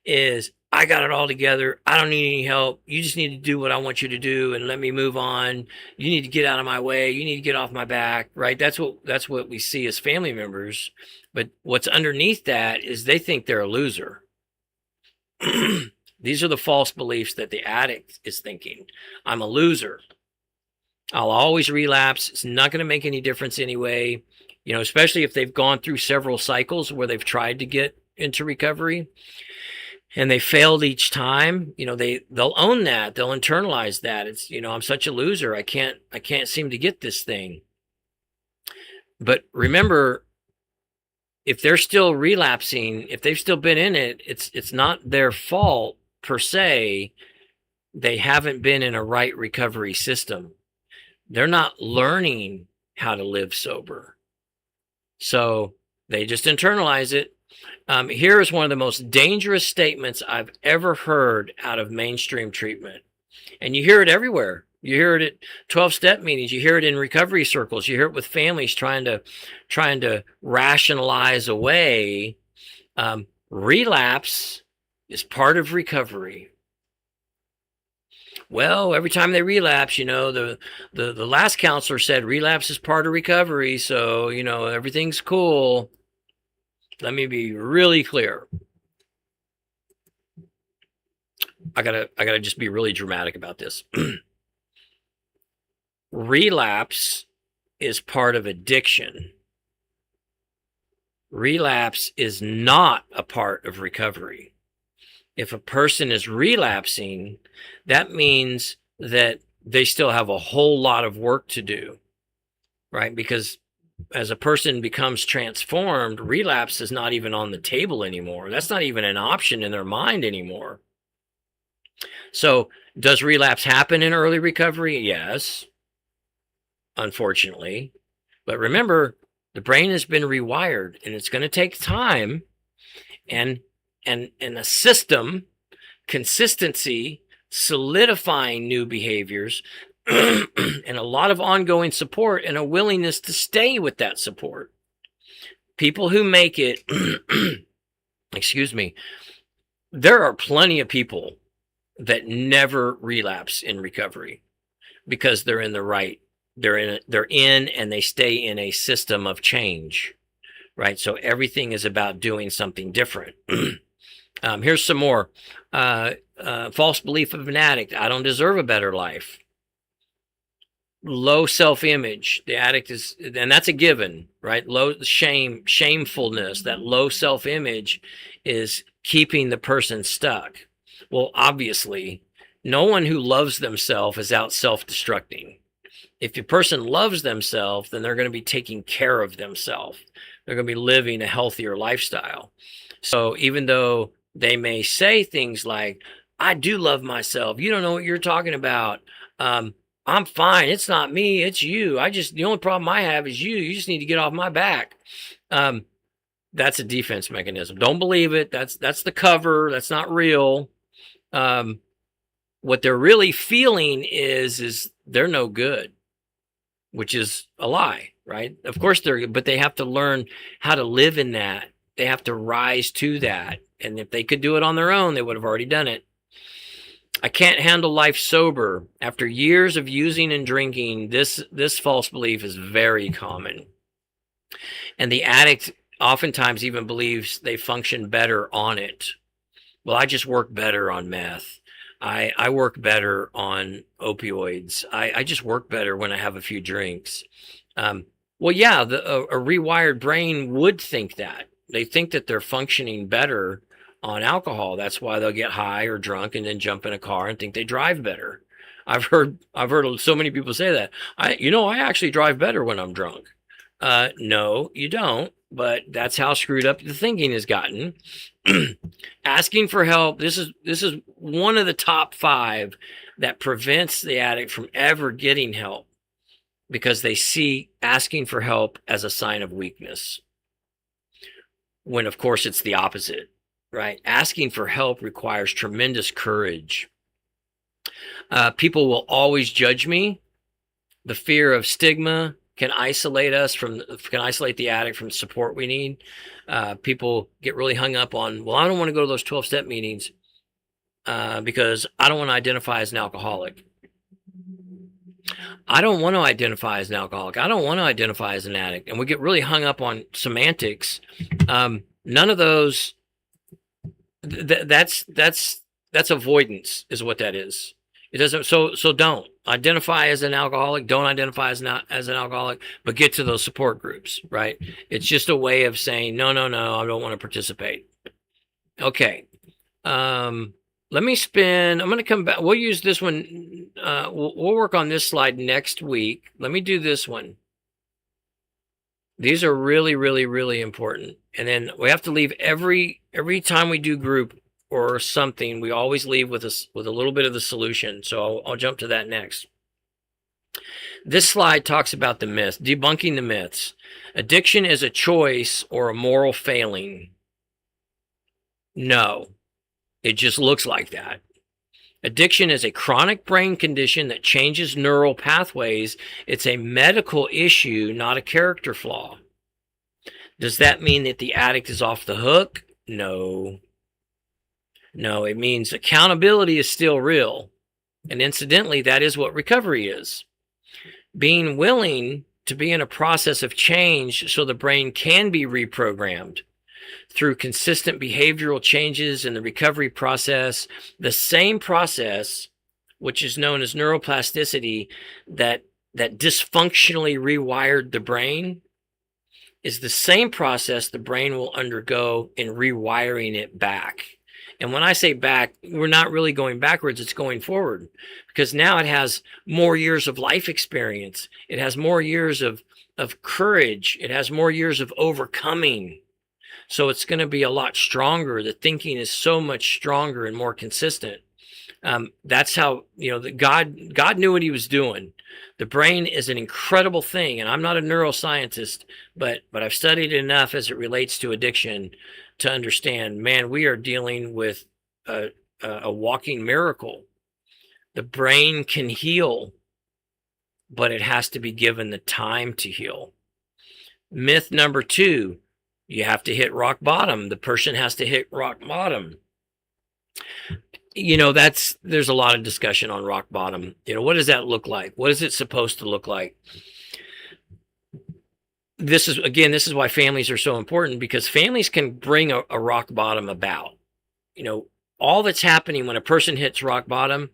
is, I got it all together. I don't need any help. You just need to do what I want you to do and let me move on. You need to get out of my way. You need to get off my back, right? That's what we see as family members. But what's underneath that is they think they're a loser. These are the false beliefs that the addict is thinking. I'm a loser. I'll always relapse. It's not going to make any difference anyway. You know, especially if they've gone through several cycles where they've tried to get into recovery and they failed each time. You know, they'll own that. They'll internalize that. It's, you know, I'm such a loser. I can't seem to get this thing. But remember, if they're still relapsing, if they've still been in it, it's not their fault per se. They haven't been in a right recovery system. They're not learning how to live sober. So they just internalize it. Here is one of the most dangerous statements I've ever heard out of mainstream treatment. And you hear it everywhere. You hear it at 12-step meetings. You hear it in recovery circles. You hear it with families trying to rationalize away. Relapse is part of recovery. Well, every time they relapse, you know, the last counselor said relapse is part of recovery, so, you know, everything's cool. Let me be really clear. I gotta just be really dramatic about this. Relapse is part of addiction. Relapse is not a part of recovery. If a person is relapsing, that means that they still have a whole lot of work to do, right? Because as a person becomes transformed, relapse is not even on the table anymore. That's not even an option in their mind anymore. So does relapse happen in early recovery? Yes, unfortunately. But remember, the brain has been rewired, and it's going to take time and a system, consistency, solidifying new behaviors, and a lot of ongoing support and a willingness to stay with that support. People who make it, excuse me, there are plenty of people that never relapse in recovery because they're in the right, they're in and they stay in a system of change, right? So everything is about doing something different. Here's some more. False belief of an addict. I don't deserve a better life. Low self-image. The addict is, and that's a given, right? Low shamefulness, that low self-image is keeping the person stuck. Well, obviously, no one who loves themselves is out self-destructing. If a person loves themselves, then they're going to be taking care of themselves. They're going to be living a healthier lifestyle. So even though they may say things like, I do love myself, you don't know what you're talking about. I'm fine. It's not me. It's you. The only problem I have is you. You just need to get off my back. That's a defense mechanism. Don't believe it. That's the cover. That's not real. What they're really feeling is they're no good, which is a lie, right? Of course but they have to learn how to live in that. They have to rise to that. And if they could do it on their own, they would have already done it. I can't handle life sober. After years of using and drinking, this false belief is very common. And the addict oftentimes even believes they function better on it. Well, I just work better on meth. I work better on opioids. I just work better when I have a few drinks. Well, yeah, a rewired brain would think that. They think that they're functioning better on alcohol. That's why they'll get high or drunk and then jump in a car and think they drive better. I've heard so many people say that. I actually drive better when I'm drunk. No, you don't. but that's how screwed up the thinking has gotten. Asking for help. This is one of the top 5 that prevents the addict from ever getting help, because they see asking for help as a sign of weakness, when of course it's the opposite, right? Asking for help requires tremendous courage. People will always judge me. The fear of stigma can isolate the addict from the support we need. People get really hung up on, well, I don't want to go to those 12-step meetings because I don't want to identify as an alcoholic. I don't want to identify as an alcoholic. I don't want to identify as an addict. And we get really hung up on semantics. None of those, that's avoidance is what that is. It doesn't, so don't identify as an alcoholic, don't identify as an alcoholic, but get to those support groups, right? It's just a way of saying, no, I don't want to participate. Okay. Let me spin. I'm going to come back. We'll use this one. We'll work on this slide next week. Let me do this one. These are really, really, really important. And then we have to leave every time we do group or something, we always leave with a little bit of the solution. So I'll jump to that next. This slide talks about the myth, debunking the myths. Addiction is a choice or a moral failing. No. It just looks like that. Addiction is a chronic brain condition that changes neural pathways. It's a medical issue, not a character flaw. Does that mean that the addict is off the hook? No. No, it means accountability is still real. And incidentally, that is what recovery is. Being willing to be in a process of change so the brain can be reprogrammed through consistent behavioral changes in the recovery process, the same process, which is known as neuroplasticity, that dysfunctionally rewired the brain, is the same process the brain will undergo in rewiring it back. And when I say back, we're not really going backwards, it's going forward, because now it has more years of life experience. It has more years of courage. It has more years of overcoming. So it's going to be a lot stronger. The thinking is so much stronger and more consistent. That's how, God knew what he was doing. The brain is an incredible thing. And I'm not a neuroscientist, but I've studied it enough as it relates to addiction to understand, man, we are dealing with a walking miracle. The brain can heal, but it has to be given the time to heal. Myth number 2, you have to hit rock bottom. The person has to hit rock bottom. There's a lot of discussion on rock bottom. What does that look like? What is it supposed to look like? This is why families are so important, because families can bring a rock bottom about. All that's happening when a person hits rock bottom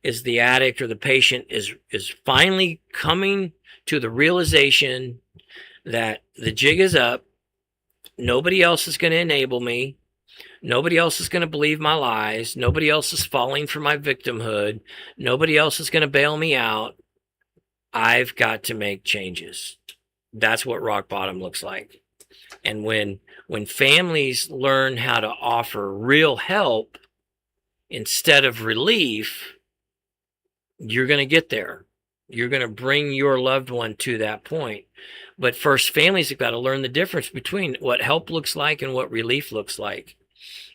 is the addict or the patient is finally coming to the realization that the jig is up. Nobody else is going to enable me. Nobody else is going to believe my lies. Nobody else is falling for my victimhood. Nobody else is going to bail me out. I've got to make changes. That's what rock bottom looks like. And when families learn how to offer real help instead of relief, you're going to get there. You're going to bring your loved one to that point. But first, families have got to learn the difference between what help looks like and what relief looks like.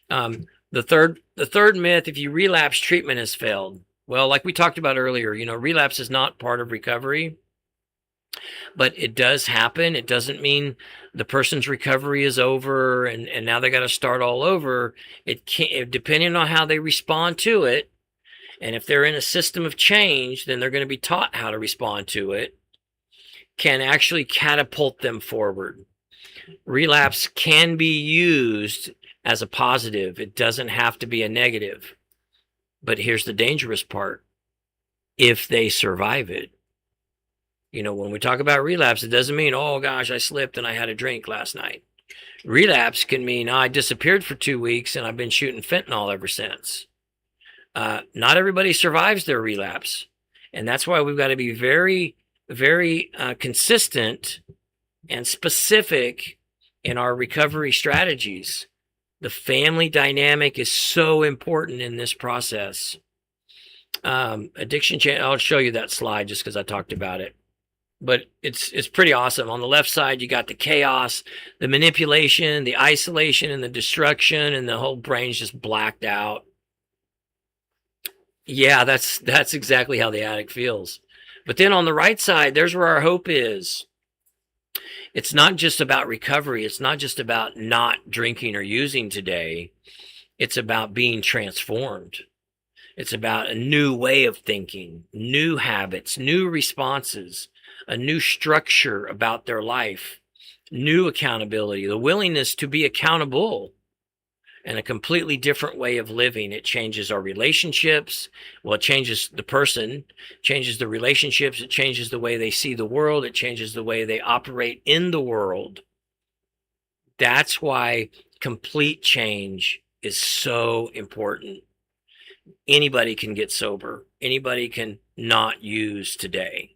The third myth, if you relapse, treatment has failed. Well, like we talked about earlier, relapse is not part of recovery, but it does happen. It doesn't mean the person's recovery is over and now they got to start all over. It can't, depending on how they respond to it. And if they're in a system of change, then they're going to be taught how to respond to it, can actually catapult them forward. Relapse can be used as a positive. It doesn't have to be a negative. But here's the dangerous part. If they survive it. When we talk about relapse, it doesn't mean, oh gosh, I slipped and I had a drink last night. Relapse can mean, I disappeared for 2 weeks and I've been shooting fentanyl ever since. Not everybody survives their relapse. And that's why we've got to be very, very consistent and specific in our recovery strategies. The family dynamic is so important in this process. Addiction change. I'll show you that slide just because I talked about it. But it's pretty awesome. On the left side, you got the chaos, the manipulation, the isolation, and the destruction, and the whole brain's just blacked out. Yeah, that's exactly how the addict feels. But then on the right side, there's where our hope is. It's not just about recovery. It's not just about not drinking or using today. It's about being transformed. It's about a new way of thinking, new habits, new responses, a new structure about their life, new accountability, the willingness to be accountable, and a completely different way of living. It changes our relationships. Well, it changes the person, changes the relationships. It changes the way they see the world. It changes the way they operate in the world. That's why complete change is so important. Anybody can get sober. Anybody can not use today.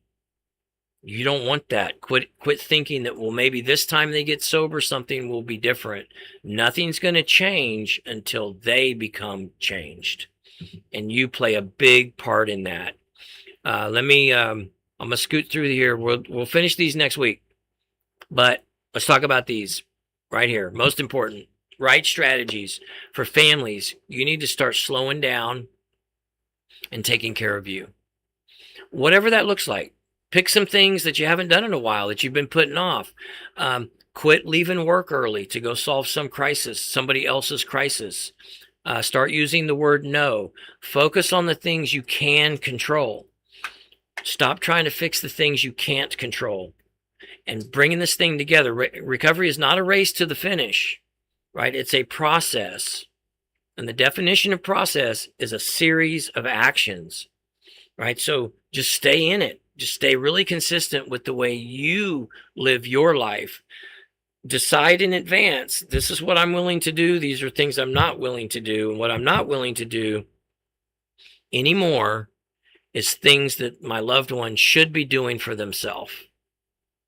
You don't want that. Quit thinking that, well, maybe this time they get sober, something will be different. Nothing's going to change until they become changed. And you play a big part in that. I'm going to scoot through here. We'll finish these next week. But let's talk about these right here. Most important, right strategies for families. You need to start slowing down and taking care of you. Whatever that looks like. Pick some things that you haven't done in a while that you've been putting off. Quit leaving work early to go solve some crisis, somebody else's crisis. Start using the word no. Focus on the things you can control. Stop trying to fix the things you can't control. And bringing this thing together. Recovery is not a race to the finish, right? It's a process. And the definition of process is a series of actions, right? So just stay in it. Just stay really consistent with the way you live your life. Decide in advance, this is what I'm willing to do. These are things I'm not willing to do. And what I'm not willing to do anymore is things that my loved one should be doing for themselves.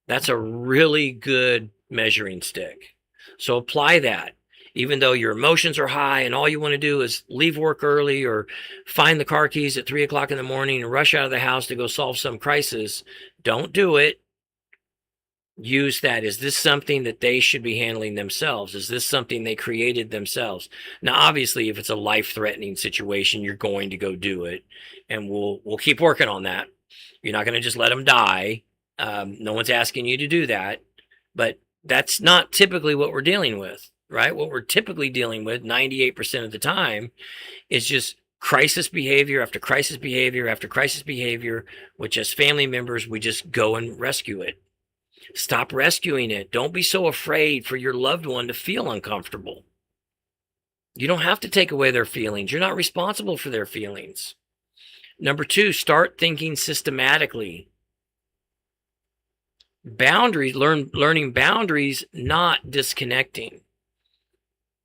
That's a really good measuring stick. So apply that. Even though your emotions are high and all you want to do is leave work early or find the car keys at 3 o'clock in the morning and rush out of the house to go solve some crisis, don't do it. Use that. Is this something that they should be handling themselves? Is this something they created themselves? Now, obviously, if it's a life-threatening situation, you're going to go do it, and we'll keep working on that. You're not going to just let them die. No one's asking you to do that, but that's not typically what we're dealing with. Right? What we're typically dealing with 98% of the time is just crisis behavior after crisis behavior after crisis behavior, which as family members, we just go and rescue it. Stop rescuing it. Don't be so afraid for your loved one to feel uncomfortable. You don't have to take away their feelings. You're not responsible for their feelings. Number 2, start thinking systematically. Boundaries, learning boundaries, not disconnecting.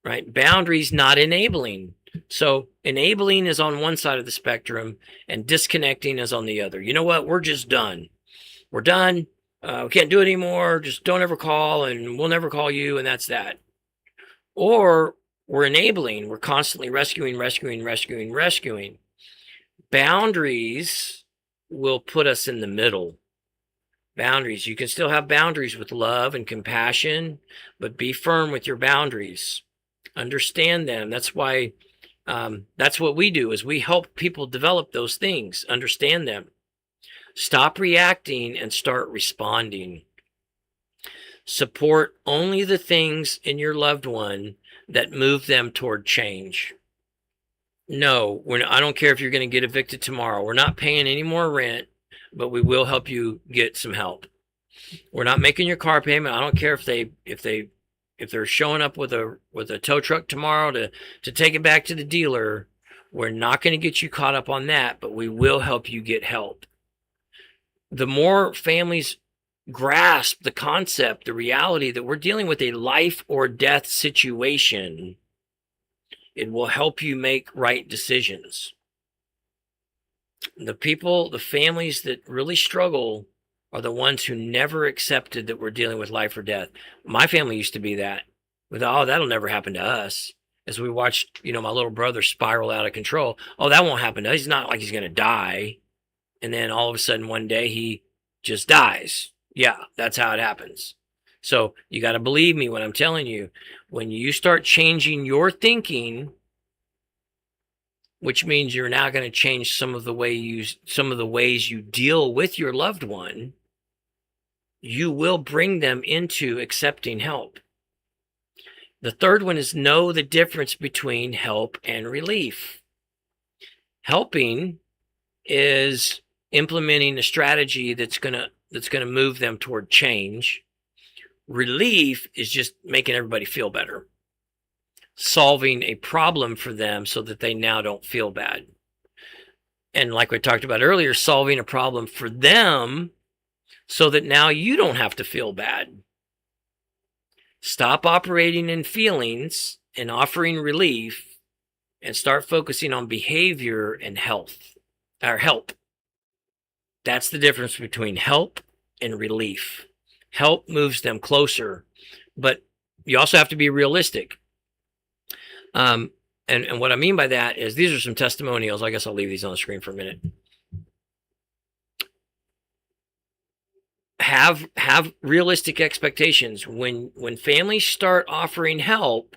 Right? Boundaries, not enabling. So enabling is on one side of the spectrum and disconnecting is on the other. You know what? We're just done. We're done. We can't do it anymore. Just don't ever call and we'll never call you. And that's that. Or we're enabling. We're constantly rescuing. Boundaries will put us in the middle. Boundaries. You can still have boundaries with love and compassion, but be firm with your boundaries. Understand them. That's why that's what we do is we help people develop those things, understand them. Stop reacting and start responding. Support only the things in your loved one that move them toward change. No, I don't care if you're going to get evicted tomorrow. We're not paying any more rent, but we will help you get some help. We're not making your car payment. I don't care if they're showing up with a tow truck tomorrow to take it back to the dealer. We're not going to get you caught up on that, but we will help you get help. The more families grasp the concept, the reality that we're dealing with a life or death situation, it will help you make right decisions. The families that really struggle are the ones who never accepted that we're dealing with life or death. My family used to be that. With, oh, that'll never happen to us. As we watched, my little brother spiral out of control. Oh, that won't happen to us. He's not like he's going to die. And then all of a sudden one day he just dies. Yeah, that's how it happens. So you got to believe me when I'm telling you, when you start changing your thinking, which means you're now going to change some of the ways you deal with your loved one, you will bring them into accepting help. The third one is know the difference between help and relief. Helping is implementing a strategy that's going to move them toward change. Relief is just making everybody feel better, solving a problem for them so that they now don't feel bad. And like we talked about earlier, solving a problem for them so that now you don't have to feel bad. Stop operating in feelings and offering relief and start focusing on behavior and help. That's the difference between help and relief. Help moves them closer, but you also have to be realistic. And what I mean by that is these are some testimonials. I guess I'll leave these on the screen for a minute. Have realistic expectations. When families start offering help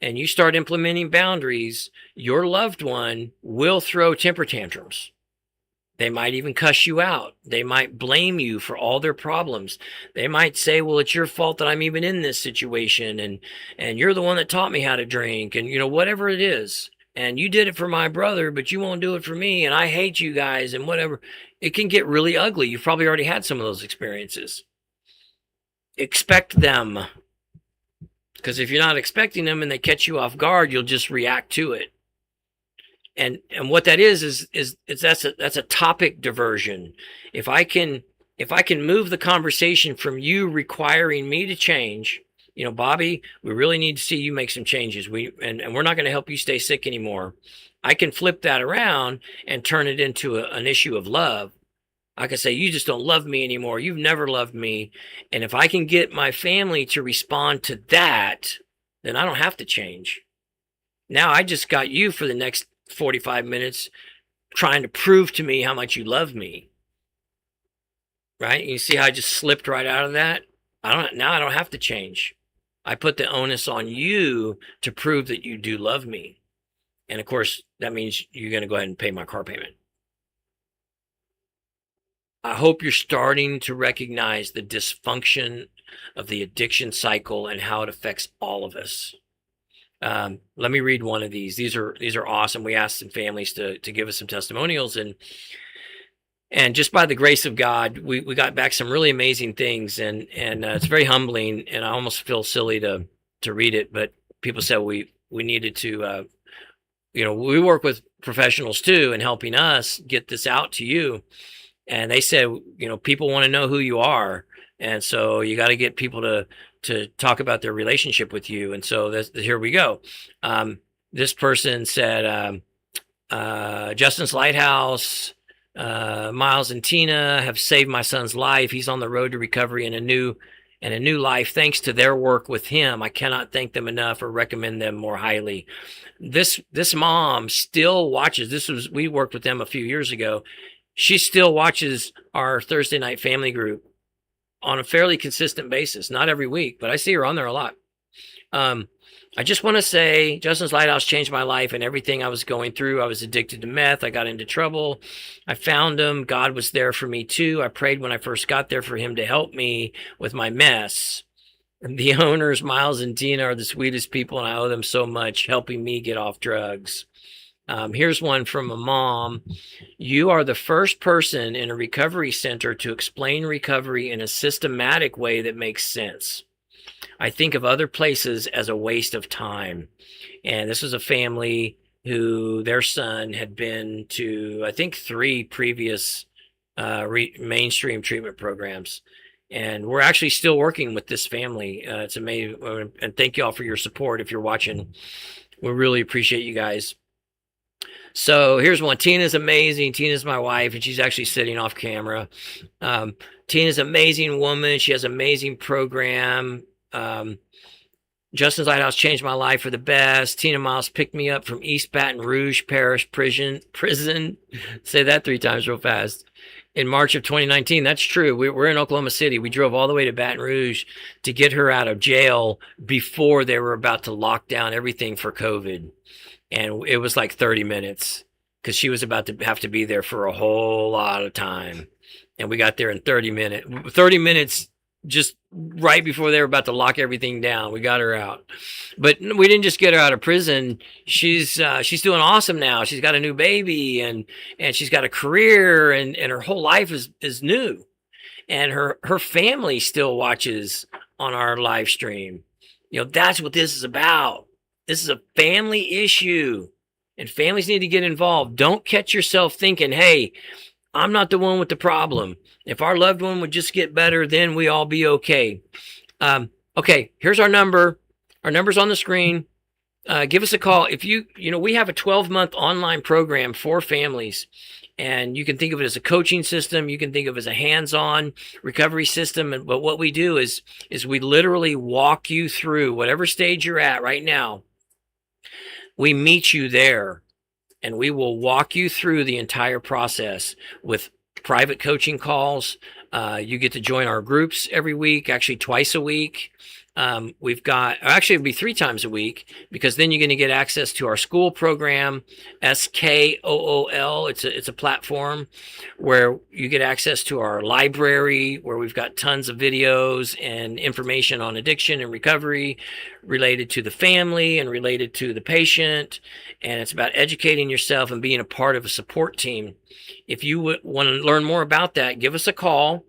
and you start implementing boundaries, your loved one will throw temper tantrums. They might even cuss you out. They might blame you for all their problems. They might say, well, it's your fault that I'm even in this situation. And you're the one that taught me how to drink, and whatever it is. And you did it for my brother, but you won't do it for me. And I hate you guys and whatever. It can get really ugly. You've probably already had some of those experiences. Expect them. Because if you're not expecting them and they catch you off guard, you'll just react to it. And what that is that's a topic diversion. If I can move the conversation from you requiring me to change, Bobby, we really need to see you make some changes. And we're not going to help you stay sick anymore. I can flip that around and turn it into an issue of love. I can say, you just don't love me anymore. You've never loved me. And if I can get my family to respond to that, then I don't have to change. Now I just got you for the next 45 minutes trying to prove to me how much you love me. Right? You see how I just slipped right out of that? Now I don't have to change. I put the onus on you to prove that you do love me. And of course, that means you're going to go ahead and pay my car payment. I hope you're starting to recognize the dysfunction of the addiction cycle and how it affects all of us. Let me read one of these. These are awesome. We asked some families to give us some testimonials, and just by the grace of God, we got back some really amazing things, and it's very humbling, and I almost feel silly to read it, but people said we needed to, we work with professionals too in helping us get this out to you. And they said, people want to know who you are. And so you got to get people to talk about their relationship with you. And so here we go. This person said, Justin's Lighthouse, Miles and Tina have saved my son's life. He's on the road to recovery and a new life. Thanks to their work with him. I cannot thank them enough or recommend them more highly. This mom still watches. We worked with them a few years ago. She still watches our Thursday night family group on a fairly consistent basis. Not every week, but I see her on there a lot. I just want to say Justin's Lighthouse changed my life and everything I was going through. I was addicted to meth. I got into trouble. I found him. God was there for me too. I prayed when I first got there for him to help me with my mess. And the owners, Miles and Tina, are the sweetest people, and I owe them so much helping me get off drugs. Here's one from a mom. You are the first person in a recovery center to explain recovery in a systematic way that makes sense. I think of other places as a waste of time. And this was a family who their son had been to, I think, 3 previous mainstream treatment programs. And we're actually still working with this family. It's amazing. And thank you all for your support. If you're watching, we really appreciate you guys. So here's one. Tina's amazing. Tina's my wife, and she's actually sitting off camera. Um, Tina's an amazing woman. She has an amazing program. Justin's Lighthouse changed my life for the best. Tina Miles picked me up from East Baton Rouge Parish Prison. Say that 3 times real fast. In March of 2019. That's true. We're in Oklahoma City. We drove all the way to Baton Rouge to get her out of jail before they were about to lock down everything for COVID. And it was like 30 minutes because she was about to have to be there for a whole lot of time. And we got there in 30 minutes. 30 minutes just right before they were about to lock everything down. We got her out. But we didn't just get her out of prison. She's doing awesome now. She's got a new baby and she's got a career and her whole life is new. And her family still watches on our live stream. You know, that's what this is about. This is a family issue, and families need to get involved. Don't catch yourself thinking, hey, I'm not the one with the problem. If our loved one would just get better, then we all be okay. Okay, here's our number. Our number's on the screen. Give us a call. If we have a 12-month online program for families, and you can think of it as a coaching system. You can think of it as a hands-on recovery system. But what we do is we literally walk you through whatever stage you're at right now. We meet you there, and we will walk you through the entire process with private coaching calls. You get to join our groups every week, actually twice a week. We've got, actually it'll be 3 times a week, because then you're going to get access to our school program, SKOOL. It's a platform where you get access to our library, where we've got tons of videos and information on addiction and recovery related to the family and related to the patient. And it's about educating yourself and being a part of a support team. If you want to learn more about that, give us a call,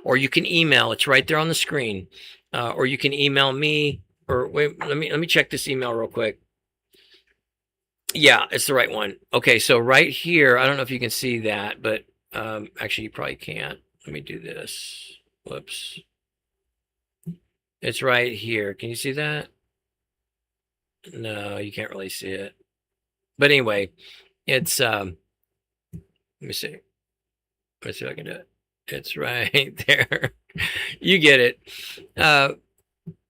or you can email. It's right there on the screen. Or you can email me, or wait, let me check this email real quick. Yeah, it's the right one. Okay, so right here, I don't know if you can see that, but actually you probably can't. Let me do this. Whoops. It's right here. Can you see that? No, you can't really see it. But anyway, it's let me see. Let's see if I can do it. It's right there. You get it.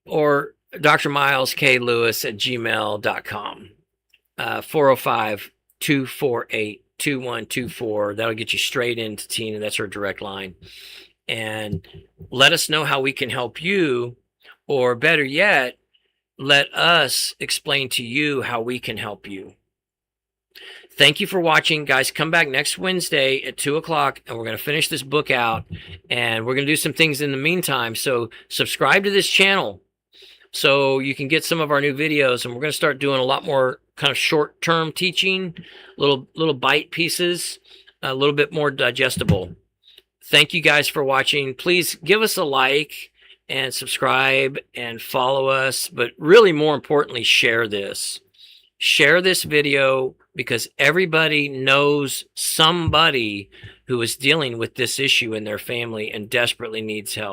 Or Dr. Miles K. Lewis at gmail.com. 405-248-2124. That'll get you straight into Tina. That's her direct line. And let us know how we can help you, or better yet, let us explain to you how we can help you. Thank you for watching, guys. Come back next Wednesday at 2:00, and we're going to finish this book out, and we're going to do some things in the meantime. So subscribe to this channel so you can get some of our new videos, and we're going to start doing a lot more kind of short-term teaching, little bite pieces, a little bit more digestible. Thank you guys for watching. Please give us a like and subscribe and follow us, but really more importantly, share this. Share this video, because everybody knows somebody who is dealing with this issue in their family and desperately needs help.